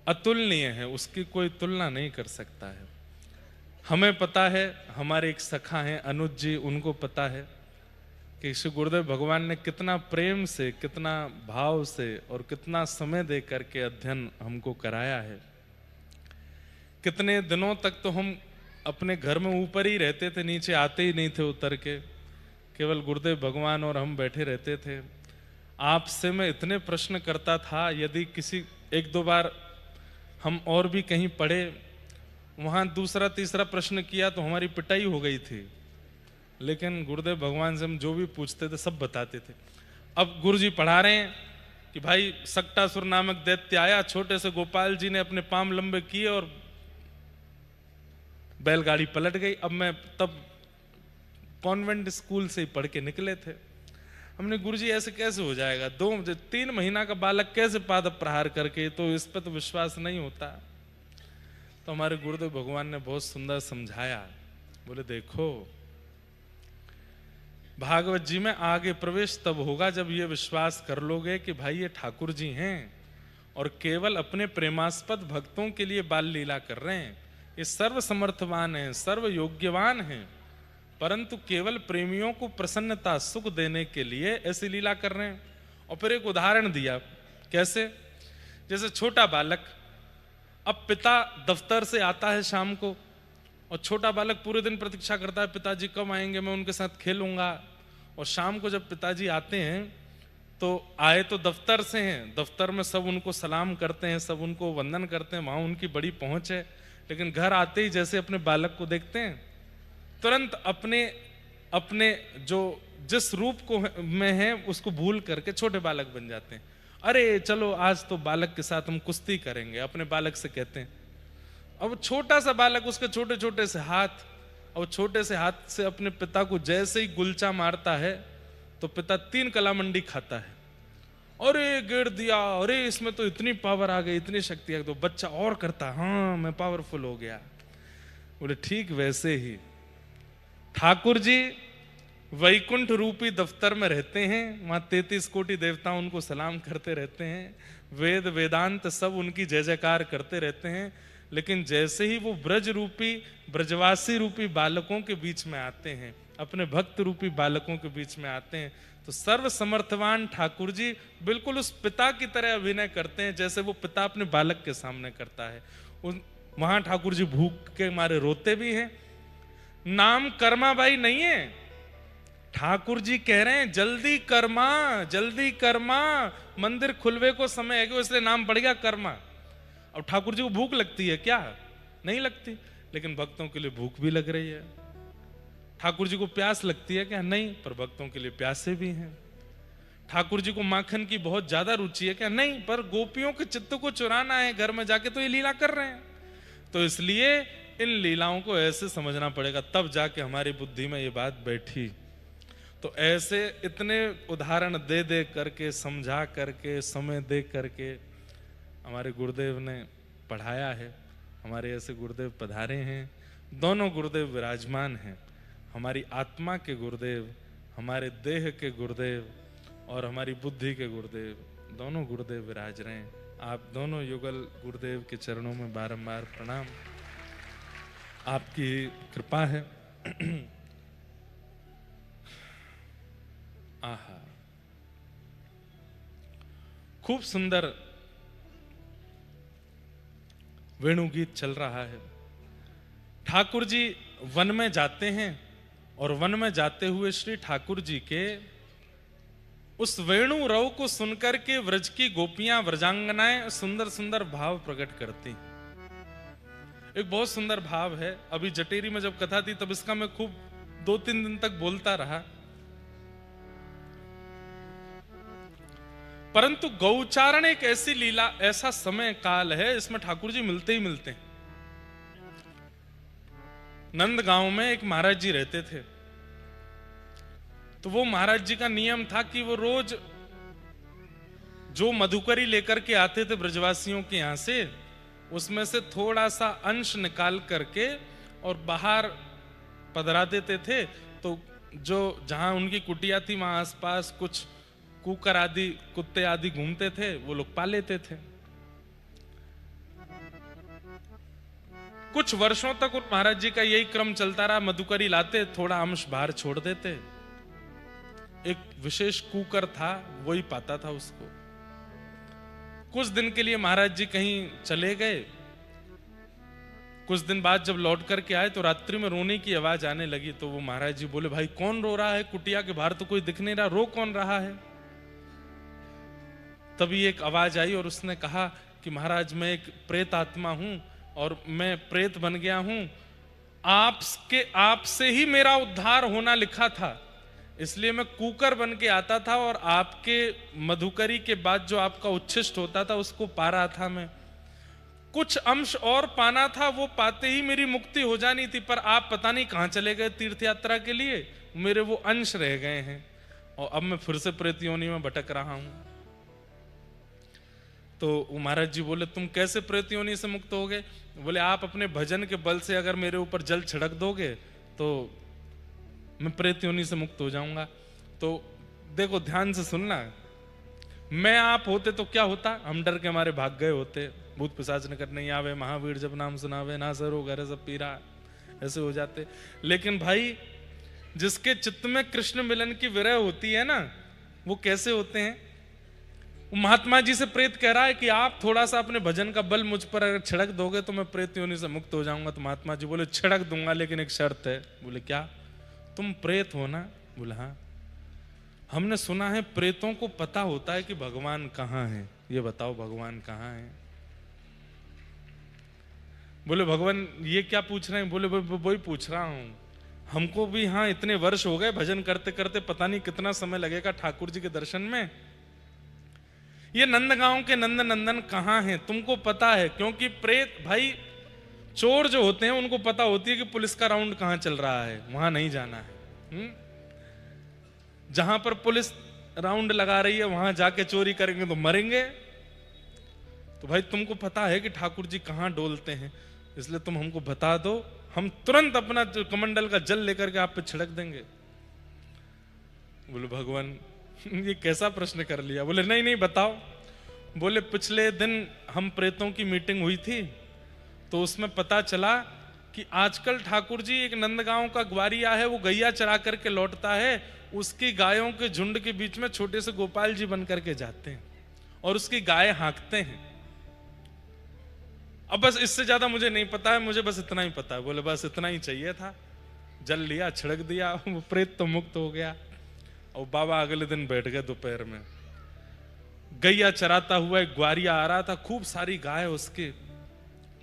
अतुलनीय है, उसकी कोई तुलना नहीं कर सकता है। हमें पता है, हमारे एक सखा हैं अनुज जी, उनको पता है कि श्री गुरुदेव भगवान ने कितना प्रेम से, कितना भाव से और कितना समय दे करके अध्ययन हमको कराया है। कितने दिनों तक तो हम अपने घर में ऊपर ही रहते थे, नीचे आते ही नहीं थे उतर के, केवल गुरुदेव भगवान और हम बैठे रहते थे। आपसे मैं इतने प्रश्न करता था, यदि किसी एक दो बार हम और भी कहीं पढ़े, वहाँ दूसरा तीसरा प्रश्न किया तो हमारी पिटाई हो गई थी, लेकिन गुरुदेव भगवान से हम जो भी पूछते थे सब बताते थे। अब गुरुजी पढ़ा रहे हैं कि भाई सक्टासुर नामक दैत्य आया, छोटे से गोपाल जी ने अपने पांव लंबे किए और बैलगाड़ी पलट गई। अब मैं तब कॉन्वेंट स्कूल से ही पढ़ के निकले थे। हमने गुरुजी ऐसे कैसे हो जाएगा, 3 महीना का बालक कैसे पाद प्रहार करके, तो इस पर तो विश्वास नहीं होता। तो हमारे गुरुदेव भगवान ने बहुत सुंदर समझाया, बोले देखो भागवत जी में आगे प्रवेश तब होगा जब ये विश्वास कर लोगे कि भाई ये ठाकुर जी हैं और केवल अपने प्रेमास्पद भक्तों के लिए बाल लीला कर रहे हैं। ये सर्व समर्थवान हैं, सर्व योग्यवान हैं, परंतु केवल प्रेमियों को प्रसन्नता सुख देने के लिए ऐसी लीला कर रहे हैं। और फिर एक उदाहरण दिया, कैसे, जैसे छोटा बालक, अब पिता दफ्तर से आता है शाम को और छोटा बालक पूरे दिन प्रतीक्षा करता है पिताजी कब आएंगे, मैं उनके साथ खेलूंगा। और शाम को जब पिताजी आते हैं तो आए तो दफ्तर से हैं, दफ्तर में सब उनको सलाम करते हैं, सब उनको वंदन करते हैं, वहाँ उनकी बड़ी पहुँच है। लेकिन घर आते ही जैसे अपने बालक को देखते हैं, तुरंत अपने जो जिस रूप को में है उसको भूल करके छोटे बालक बन जाते हैं। अरे चलो आज तो बालक के साथ हम कुश्ती करेंगे, अपने बालक से कहते हैं। अब छोटा सा बालक, उसके छोटे छोटे से हाथ, और छोटे से हाथ से अपने पिता को जैसे ही गुलचा मारता है तो पिता 3 कलामंडी खाता है। अरे गिर दिया, अरे इसमें तो इतनी पावर आ गई, इतनी शक्ति आ गई। तो बच्चा और करता, हाँ मैं पावरफुल हो गया। बोले ठीक वैसे ही ठाकुर जी वैकुंठ रूपी दफ्तर में रहते हैं, वहां 33 कोटि देवता उनको सलाम करते रहते हैं, वेद वेदांत सब उनकी जय जयकार करते रहते हैं। लेकिन जैसे ही वो ब्रज रूपी ब्रजवासी रूपी बालकों के बीच में आते हैं, अपने भक्त रूपी बालकों के बीच में आते हैं, तो सर्व समर्थवान ठाकुर जी बिल्कुल उस पिता की तरह अभिनय करते हैं जैसे वो पिता अपने बालक के सामने करता है। वहां ठाकुर जी भूख के मारे रोते भी हैं। नाम कर्माबाई नहीं है, ठाकुर जी कह रहे हैं जल्दी कर्मा, मंदिर खुलवे को समय है, इसलिए नाम पड़ गया कर्मा। अब ठाकुर जी को भूख लगती है क्या? नहीं लगती, लेकिन भक्तों के लिए भूख भी लग रही है। ठाकुर जी को प्यास लगती है क्या? नहीं, पर भक्तों के लिए प्यासे भी हैं। ठाकुर जी को माखन की बहुत ज्यादा रुचि है क्या? नहीं, पर गोपियों के चित्त को चुराना है घर में जाके, तो ये लीला कर रहे हैं। तो इसलिए इन लीलाओं को ऐसे समझना पड़ेगा, तब जाके हमारी बुद्धि में ये बात बैठी। तो ऐसे इतने उदाहरण दे दे करके, समझा करके, समय दे करके हमारे गुरुदेव ने पढ़ाया है। हमारे ऐसे गुरुदेव पधारे हैं। दोनों गुरुदेव विराजमान हैं, हमारी आत्मा के गुरुदेव, हमारे देह के गुरुदेव और हमारी बुद्धि के गुरुदेव, दोनों गुरुदेव विराज रहे हैं। आप दोनों युगल गुरुदेव के चरणों में बारंबार प्रणाम। आपकी कृपा है। आहा, खूब सुंदर वेणु गीत चल रहा है। ठाकुर जी वन में जाते हैं और वन में जाते हुए श्री ठाकुर जी के उस वेणु रव को सुनकर के व्रज की गोपियां, व्रजांगनाएं सुंदर सुंदर भाव प्रकट करती। एक बहुत सुंदर भाव है। अभी जटेरी में जब कथा थी तब इसका मैं खूब 2-3 दिन तक बोलता रहा, परंतु गौचारण एक ऐसी लीला, ऐसा समय काल है इसमें ठाकुर जी मिलते ही मिलते हैं। नंद गांव में एक महाराज जी रहते थे। तो वो महाराज जी का नियम था कि वो रोज जो मधुकरी लेकर के आते थे ब्रजवासियों के यहां से, उसमें से थोड़ा सा अंश निकाल करके और बाहर पधरा देते थे। तो जो जहां उनकी कुटिया थी वहां आसपास कुछ कुकर आदि, कुत्ते आदि घूमते थे, वो लोग पा लेते थे। कुछ वर्षों तक उन महाराज जी का यही क्रम चलता रहा। मधुकरी लाते, थोड़ा अंश बाहर छोड़ देते। एक विशेष कुकर था, वही पाता था उसको। कुछ दिन के लिए महाराज जी कहीं चले गए। कुछ दिन बाद जब लौट करके आए तो रात्रि में रोने की आवाज आने लगी। तो वो महाराज जी बोले, भाई कौन रो रहा है? कुटिया के बाहर तो कोई दिख नहीं रहा, रो कौन रहा है? तभी एक आवाज आई और उसने कहा कि महाराज मैं एक प्रेत आत्मा हूं और मैं प्रेत बन गया हूं। आपसे ही मेरा उद्धार होना लिखा था, इसलिए मैं कुकर बन के आता था और आपके मधुकरी के बाद जो आपका उच्छिष्ट होता था उसको पा रहा था। मैं कुछ अंश और पाना था, वो पाते ही मेरी मुक्ति हो जानी थी, पर आप पता नहीं कहां चले गए तीर्थ यात्रा के लिए, मेरे वो अंश रह गए हैं और अब मैं फिर से प्रेत योनि में भटक रहा हूं। तो महाराज जी बोले, तुम कैसे प्रेत योनि से मुक्त हो गए? बोले, आप अपने भजन के बल से अगर मेरे ऊपर जल छिड़क दोगे तो मैं प्रेत योनि से मुक्त हो जाऊंगा। तो देखो ध्यान से सुनना, मैं आप होते तो क्या होता? हम डर के मारे भाग गए होते, भूत पिशाच निकट नहीं आवे, महावीर जब नाम सुनावे, ना सरो घर सब पीरा, ऐसे हो जाते। लेकिन भाई जिसके चित्त में कृष्ण मिलन की विरह होती है ना, वो कैसे होते हैं? महात्मा जी से प्रेत कह रहा है कि आप थोड़ा सा अपने भजन का बल मुझ पर अगर छिड़क दोगे तो मैं प्रेत योनि से मुक्त हो जाऊंगा। तो महात्मा जी बोले, छिड़क दूंगा लेकिन एक शर्त है। बोले, क्या? तुम प्रेत हो ना? बोले, हाँ। हमने सुना है प्रेतों को पता होता है कि भगवान कहाँ है, ये बताओ भगवान कहाँ है? बोले, भगवान ये क्या पूछ रहे हैं? बोले, वही पूछ रहा हूं, हमको भी हाँ इतने वर्ष हो गए भजन करते करते, पता नहीं कितना समय लगेगा ठाकुर जी के दर्शन में। ये नंदगांव के नंद नंदन कहाँ हैं तुमको पता है? क्योंकि प्रेत भाई चोर जो होते हैं उनको पता होती है कि पुलिस का राउंड कहाँ चल रहा है, वहां नहीं जाना है। जहां पर पुलिस राउंड लगा रही है वहां जाके चोरी करेंगे तो मरेंगे। तो भाई तुमको पता है कि ठाकुर जी कहाँ डोलते हैं, इसलिए तुम हमको बता दो, हम तुरंत अपना कमंडल का जल लेकर के आप पे छिड़क देंगे। बोले भगवान ये कैसा प्रश्न कर लिया? बोले नहीं नहीं बताओ। बोले पिछले दिन हम प्रेतों की मीटिंग हुई थी, तो उसमें पता चला कि आजकल ठाकुर जी एक नंदगांव का ग्वारिया है, वो गैया चरा करके लौटता है, उसकी गायों के झुंड के बीच में छोटे से गोपाल जी बन करके जाते हैं और उसकी गाय हाँकते हैं। अब बस इससे ज्यादा मुझे नहीं पता है, मुझे बस इतना ही पता है। बोले बस इतना ही चाहिए था। जल लिया, छिड़क दिया, वो प्रेत तो मुक्त हो गया। और बाबा अगले दिन बैठ गए दोपहर में। गैया चराता हुआ एक ग्वारिया आ रहा था, खूब सारी गाय उसके।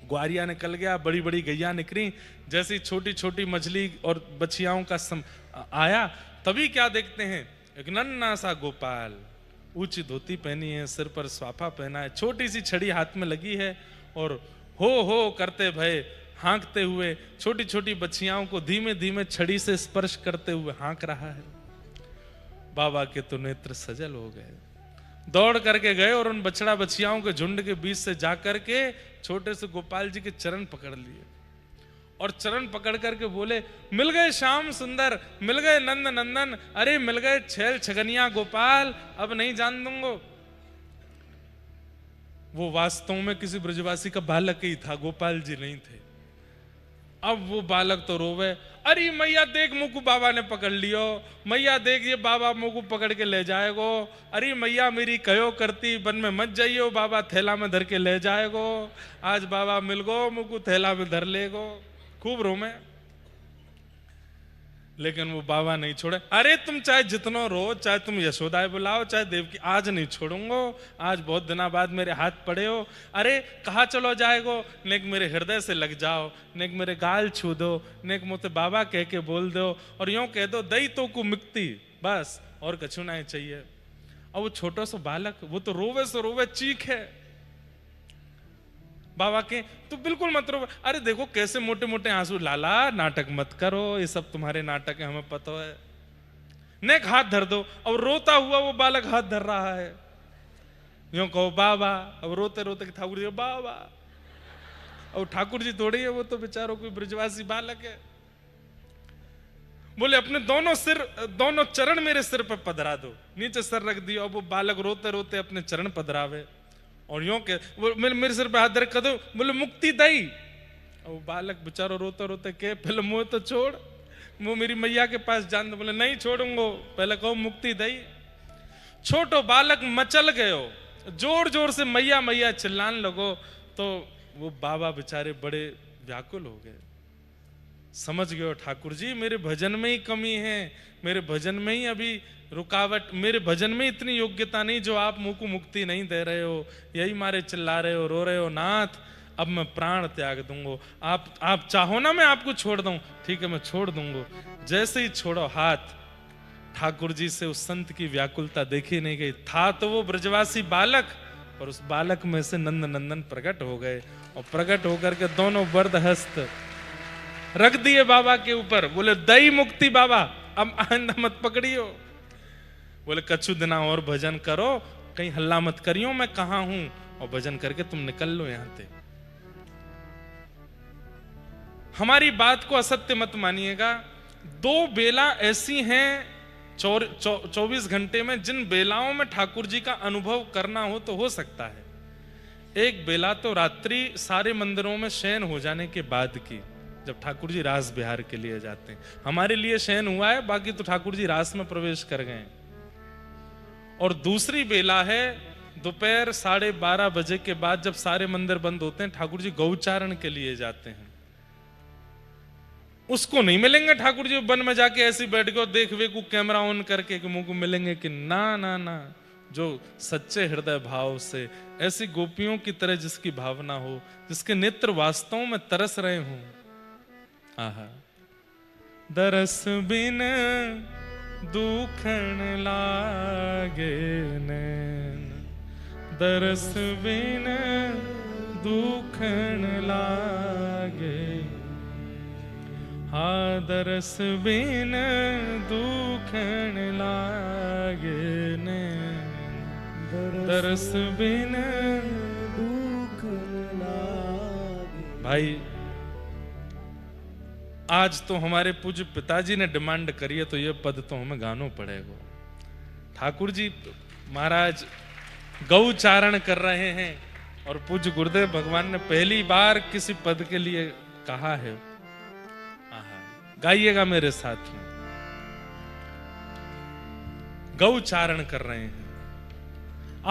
ग्वारिया निकल गया, बड़ी बड़ी गैया निकली। जैसी छोटी छोटी मछली और बछियाओं का आया, तभी क्या देखते हैं, एक नन्हा सा गोपाल, ऊंची धोती पहनी है, सिर पर स्वाफा पहना है, छोटी सी छड़ी हाथ में लगी है और हो करते भय हाँकते हुए छोटी छोटी बछियाओं को धीमे धीमे छड़ी से स्पर्श करते हुए हाँक रहा है। बाबा के तो नेत्र सजल हो गए। दौड़ करके गए और उन बछड़ा बछियाओं के झुंड के बीच से जाकर के छोटे से गोपाल जी के चरण पकड़ लिए और चरण पकड़ करके बोले, मिल गए श्याम सुंदर, मिल गए नंद नंदन, अरे मिल गए छैल छगनिया गोपाल, अब नहीं जान दूंगा। वो वास्तव में किसी ब्रजवासी का बालक ही था, गोपाल जी नहीं थे। अब वो बालक तो रोवे, अरे मैया देख मुकु बाबा ने पकड़ लियो, मैया देख ये बाबा मुकु पकड़ के ले जाएगो, अरे मैया मेरी कहो करती, वन में मत जाइयो, बाबा थैला में धर के ले जाएगो, आज बाबा मिल गो मुकु थैला में धर लेगो। खूब रोमे, लेकिन वो बाबा नहीं छोड़े। अरे तुम चाहे जितनो रो, चाहे तुम यशोदाएं बुलाओ, चाहे देवकी, आज नहीं छोड़ूंगो, आज बहुत दिनों बाद मेरे हाथ पड़े हो। अरे कहाँ चलो जाएगो, नेक मेरे हृदय से लग जाओ, नेक मेरे गाल छू दो, नेक मुझे बाबा कह के बोल दो और यूं कह दो दई तो को मुक्ति, बस और कछु नहीं चाहिए। और वो छोटा सा बालक, वो तो रोवे से रोवे चीखे। बाबा के तो बिल्कुल मत रो, अरे देखो कैसे मोटे मोटे आंसू, लाला नाटक मत करो, ये सब तुम्हारे नाटक है, हमें पता है। नेक हाथ धर दो। और रोता हुआ वो बालक हाथ धर रहा है, यूं कहो बाबा। अब रोते रोते ठाकुर जी बाबा, और ठाकुर जी थोड़ी है, वो तो बेचारों कोई ब्रजवासी बालक है। बोले अपने दोनों सिर, दोनों चरण मेरे सिर पर पधरा दो। नीचे सर रख दिया, अब वो बालक रोते रोते अपने चरण पधरावे और यूं के मेरे सिर पे हाथ धर कर दो। बोले मुक्ति दई। और वो बालक बेचारा रोते रोते के, पहले मुंह तो छोड़, मुंह मेरी मैया के पास जान दो। बोले नहीं छोड़ूंगो, पहले कहो मुक्ति दई। छोटो बालक मचल गयो, जोर जोर से मैया मैया चिल्लाने लगो। तो वो बाबा बेचारे बड़े व्याकुल हो गए। समझ गए ठाकुर जी मेरे भजन में ही कमी है, मेरे भजन में ही अभी रुकावट, मेरे भजन में इतनी योग्यता नहीं जो आप मुंह को मुक्ति नहीं दे रहे हो, यही मारे चिल्ला रहे हो, रो रहे हो। नाथ अब मैं प्राण त्याग दूंगा, आप चाहो ना मैं आपको छोड़ दूं, ठीक है मैं छोड़ दूंगा। जैसे ही छोड़ो हाथ, ठाकुर जी से उस संत की व्याकुलता देखी नहीं गई। था तो वो ब्रजवासी बालक, पर उस बालक में से नंद नंदन प्रकट हो गए और प्रकट होकर के दोनों वरद हस्त रख दिए बाबा के ऊपर। बोले दई मुक्ति बाबा, अब आइंदा मत पकड़ियो। बोले कछु दिना और भजन करो, कहीं हल्ला मत करियो, मैं कहां हूं, और भजन करके तुम निकल लो यहां से। हमारी बात को असत्य मत मानिएगा। दो बेला ऐसी हैं 24 घंटे में, जिन बेलाओं में ठाकुर जी का अनुभव करना हो तो हो सकता है। एक बेला तो रात्रि सारे मंदिरों में शयन हो जाने के बाद की, जब ठाकुर जी रास बिहार के लिए जाते हैं। हमारे लिए शयन हुआ है, बाकी तो ठाकुर जी रास में प्रवेश कर गए। और दूसरी बेला है दोपहर 12:30 बजे के बाद, जब सारे मंदिर बंद होते हैं, ठाकुर जी गौचारण के लिए जाते हैं। उसको नहीं मिलेंगे ठाकुर जी वन में जाके ऐसे बैठ के देख वे को कैमरा ऑन करके कि मुंह को मिलेंगे कि ना ना ना। जो सच्चे हृदय भाव से, ऐसी गोपियों की तरह जिसकी भावना हो, जिसके नेत्र वास्तव में तरस रहे हों। आहा, दरस बिन दुखन लागे नैन, दरस बिन दुखन लागे, हा दरस बिन दुखन लागे नैन, दरस बिन दुखन लागे। भाई आज तो हमारे पूज्य पिताजी ने डिमांड करी है, तो ये पद तो हमें गाना पड़ेगा। ठाकुर जी महाराज गौचारण कर रहे हैं और पूज्य गुरुदेव भगवान ने पहली बार किसी पद के लिए कहा है। आहा, गाइएगा मेरे साथ में। गौचारण कर रहे हैं।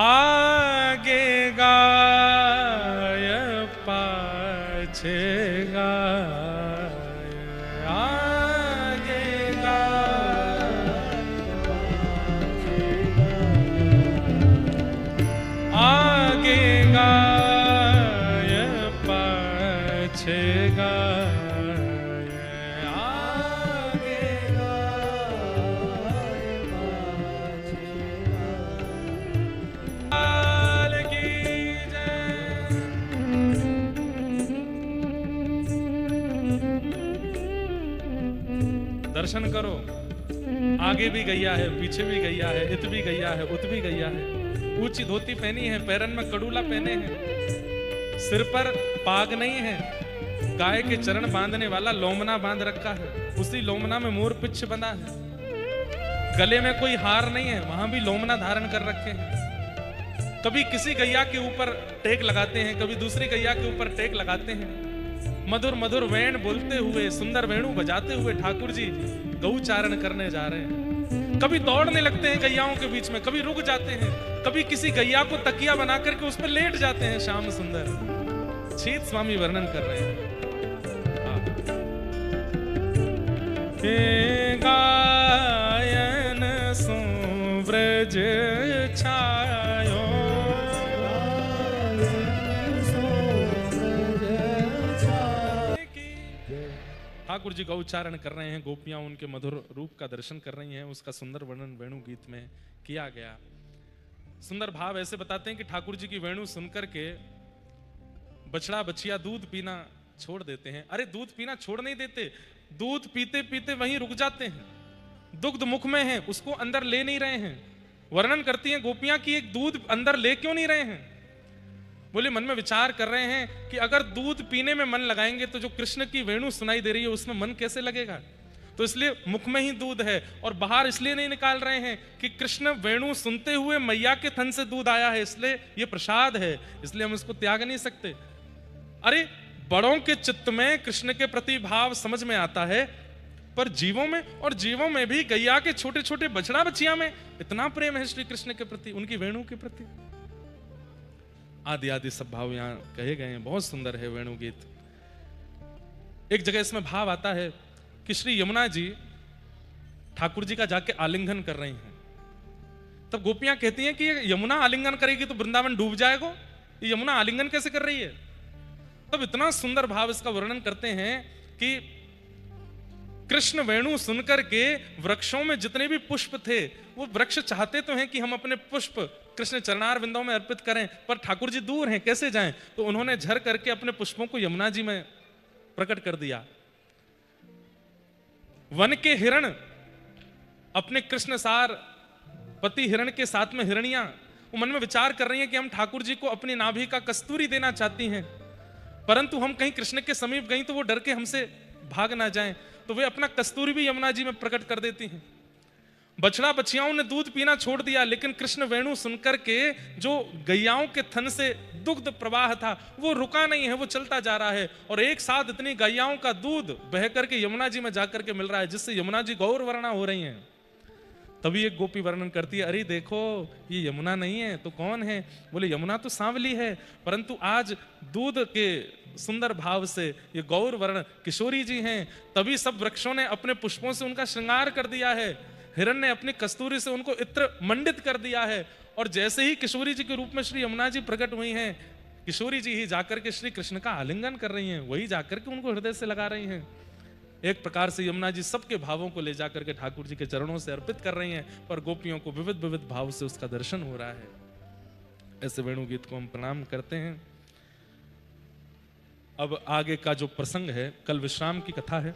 आगे गाय पाछे गाय, आगे गाय आगे गाय पाछे गाय, आगे गाय पाछे गाय। की जय। दर्शन करो, आगे भी गैया है, पीछे भी गैया है, इत भी गैया है, उत भी गैया है। ऊंची धोती पहनी है, पैरन में कड़ूला पहने हैं, सिर पर पाग नहीं है, गाय के चरण बांधने वाला लोमना बांध रखा है, उसी लोमना में मोर पिच्छ बंधा है, गले में कोई हार नहीं है, वहां भी लोमना धारण कर रखे हैं। कभी किसी गैया के ऊपर टेक लगाते हैं, कभी दूसरी गैया के ऊपर टेक लगाते हैं। मधुर मधुर वेण बोलते हुए, सुंदर वेणु बजाते हुए ठाकुर जी गौचारण करने जा रहे हैं। कभी दौड़ने लगते हैं गैयाओं के बीच में, कभी रुक जाते हैं, कभी किसी गैया को तकिया बना करके उस पर लेट जाते हैं। श्याम सुंदर छीत स्वामी वर्णन कर रहे हैं। हे गायन सो ब्रज छायो, ठाकुर जी गौचारण कर रहे हैं। गोपियां उनके मधुर रूप का दर्शन कर रही हैं। उसका सुंदर वर्णन वेणु गीत में किया गया। सुंदर भाव ऐसे बताते हैं कि ठाकुर जी की वेणु सुनकर के बछड़ा बछिया दूध पीना छोड़ देते हैं। अरे दूध पीना छोड़ नहीं देते, दूध पीते पीते वहीं रुक जाते हैं। दुग्ध मुख में है, उसको अंदर ले नहीं रहे हैं। वर्णन करती हैं गोपियां कि एक दूध अंदर ले क्यों नहीं रहे हैं। बोले मन में विचार कर रहे हैं कि अगर दूध पीने में मन लगाएंगे तो जो कृष्ण की वेणु सुनाई दे रही है उसमें मन कैसे लगेगा। तो इसलिए मुख में ही दूध है और बाहर इसलिए नहीं निकाल रहे हैं कि कृष्ण वेणु सुनते हुए मैया के थन से दूध आया है, इसलिए ये प्रसाद है, इसलिए हम इसको त्याग नहीं सकते। अरे बड़ों के चित्त में कृष्ण के प्रति भाव समझ में आता है, पर जीवों में, और जीवों में भी गैया के छोटे छोटे बछड़ा बछिया में इतना प्रेम है श्री कृष्ण के प्रति, उनकी वेणु के प्रति। आदि आदि सब भाव यहाँ कहे गए हैं। बहुत सुंदर है वेणु गीत। एक जगह इसमें भाव आता है कि श्री यमुना जी ठाकुर जी का जाके आलिंगन कर रही हैं। तब गोपियां कहती हैं कि ये यमुना आलिंगन करेगी तो वृंदावन डूब जाएगा, ये यमुना आलिंगन कैसे कर रही है। तब इतना सुंदर भाव इसका वर्णन करते हैं कि कृष्ण वेणु सुनकर के वृक्षों में जितने भी पुष्प थे, वो वृक्ष चाहते तो हैं कि हम अपने पुष्प कृष्ण चरणार बिंदों में अर्पित करें, पर ठाकुर जी दूर हैं, कैसे जाएं। तो उन्होंने झर करके अपने पुष्पों को यमुना जी में प्रकट कर दिया। वन के हिरण अपने कृष्ण सार पति हिरण के साथ में हिरणियां, वो मन में विचार कर रही हैं कि हम ठाकुर जी को अपनी नाभि का कस्तूरी देना चाहती हैं, परंतु हम कहीं कृष्ण के समीप गई तो वो डर के हमसे भाग ना जाएं, तो वे अपना कस्तूरी भी यमुना जी में प्रकट कर देती हैं। बछड़ा बछियाओं ने दूध पीना छोड़ दिया, लेकिन कृष्ण वेणु सुनकर के जो गैयाओं के थन से दुग्ध प्रवाह था वो रुका नहीं है, वो चलता जा रहा है। और एक साथ इतनी गैयाओं का दूध बह करके यमुना जी में जाकर के मिल रहा है, जिससे यमुना जी गौर वर्णा हो रही हैं। तभी एक गोपी वर्णन करती है, अरे देखो ये यमुना नहीं है तो कौन है। बोले यमुना तो सांवली है, परंतु आज दूध के सुंदर भाव से ये गौर वर्ण किशोरी जी हैं। तभी सब वृक्षों ने अपने पुष्पों से उनका श्रृंगार कर दिया है, हिरण ने अपनी कस्तूरी से उनको इत्र मंडित कर दिया है। और जैसे ही किशोरी जी के रूप में श्री यमुना जी प्रकट हुई हैं, किशोरी जी ही जाकर के श्री कृष्ण का आलिंगन कर रही हैं, वही जाकर के उनको हृदय से लगा रही हैं। एक प्रकार से यमुना जी सबके भावों को ले जाकर के ठाकुर जी के चरणों से अर्पित कर रही हैं, पर गोपियों को विविध विविध भाव से उसका दर्शन हो रहा है। ऐसे वेणु गीत को हम प्रणाम करते हैं। अब आगे का जो प्रसंग है, कल विश्राम की कथा है।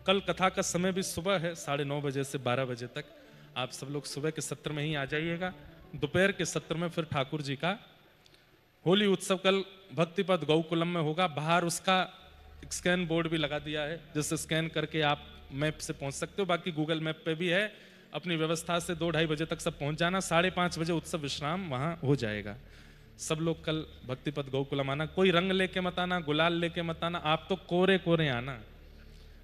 कल कथा का समय भी सुबह है, 9:30 बजे से 12 बजे तक। आप सब लोग सुबह के सत्र में ही आ जाइएगा। दोपहर के सत्र में फिर ठाकुर जी का होली उत्सव कल भक्तिपद गौकुलम में होगा। बाहर उसका स्कैन बोर्ड भी लगा दिया है, जिससे स्कैन करके आप मैप से पहुंच सकते हो। बाकी गूगल मैप पे भी है, अपनी व्यवस्था से 2-2:30 बजे तक सब पहुंच जाना। 5:30 बजे उत्सव विश्राम वहां हो जाएगा। सब लोग कल भक्तिपथ गोकुलम आना। कोई रंग लेके मत आना, गुलाल लेके मत आना, आप तो कोरे कोरे आना।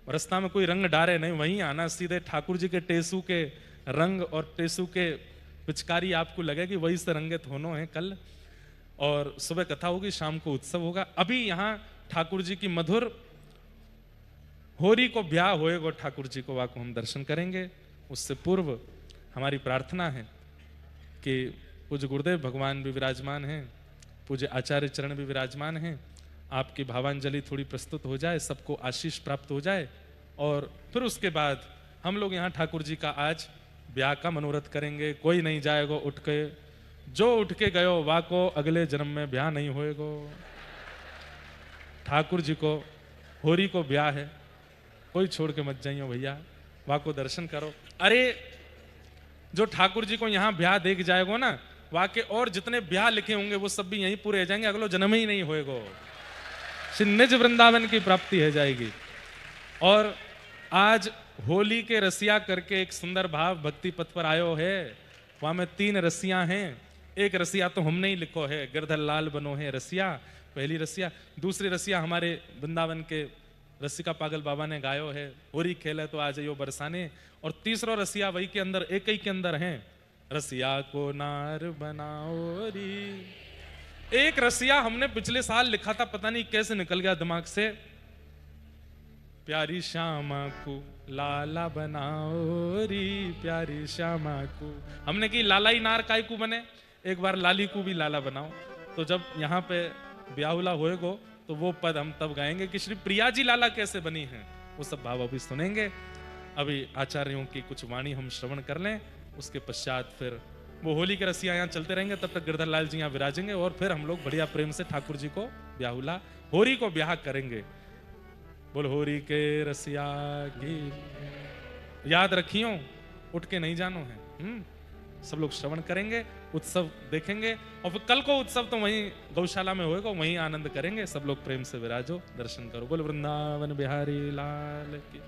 रास्ता में कोई रंग डारे नहीं, वहीं आना। सीधे ठाकुर जी के टेसू के रंग और टेसू के पिचकारी आपको लगेगी, वही से रंगित होनो है कल। और सुबह कथा होगी, शाम को उत्सव होगा। अभी यहाँ ठाकुर जी की मधुर होरी को ब्याह होएगो, ठाकुर जी को वाको हम दर्शन करेंगे। उससे पूर्व हमारी प्रार्थना है कि पूज्य गुरुदेव भगवान भी विराजमान हैं, पूज्य आचार्य चरण भी विराजमान हैं, आपकी भावांजलि थोड़ी प्रस्तुत हो जाए, सबको आशीष प्राप्त हो जाए। और फिर उसके बाद हम लोग यहाँ ठाकुर जी का आज ब्याह का मनोरथ करेंगे। कोई नहीं जाएगो उठ के, जो उठ के गयो वाको अगले जन्म में ब्याह नहीं होएगो। ठाकुर जी को होरी को ब्याह है, कोई छोड़ के मत जाइयो भैया, वाको दर्शन करो। अरे जो ठाकुर जी को यहाँ ब्याह देख जाएगो ना, वाके और जितने ब्याह लिखे होंगे वो सब भी यहीं पूरे हो जाएंगे, अगलो जन्म ही नहीं होएगो, श्री निज वृंदावन की प्राप्ति हो जाएगी। और आज होली के रसिया करके एक सुंदर भाव भक्ति पथ पर आयो है। वहां में 3 रसिया हैं। एक रसिया तो हमने ही लिखो है, गिरधर लाल बनो है रसिया, पहली रसिया। दूसरी रसिया हमारे वृंदावन के रसिका पागल बाबा ने गायो है, होरी खेले तो आ जाइयो बरसाने। और तीसरा रसिया वही के अंदर, एक ही के अंदर है, रसिया को नार बनाओ री। एक रसिया हमने पिछले साल लिखा था, पता नहीं कैसे निकल गया दिमाग से, प्यारी श्यामा को लाला बनाओ री, प्यारी श्यामा को। हमने की लाला ही नार काय को बने, एक बार लाली को भी लाला बनाओ। तो जब यहाँ पे ब्याहुला होएगो तो वो पद हम तब गाएंगे कि श्री प्रिया जी लाला कैसे बनी हैं, वो सब भाव अभी सुनेंगे। अभी आचार्यों की कुछ वाणी हम श्रवण कर लें, उसके पश्चात फिर वो होली के रसिया यहाँ चलते रहेंगे। तब तक गिरधर लाल जी यहाँ विराजेंगे और फिर हम लोग बढ़िया प्रेम से ठाकुर जी को ब्याहुला होरी को ब्याह करेंगे। बोल होरी के रसिया की। याद रखियो, उठ के नहीं जानो है। सब लोग श्रवण करेंगे, उत्सव देखेंगे और फिर कल को उत्सव तो वहीं गौशाला में होएगा, वहीं आनंद करेंगे। सब लोग प्रेम से विराजो, दर्शन करो। बोल वृंदावन बिहारी लाल की।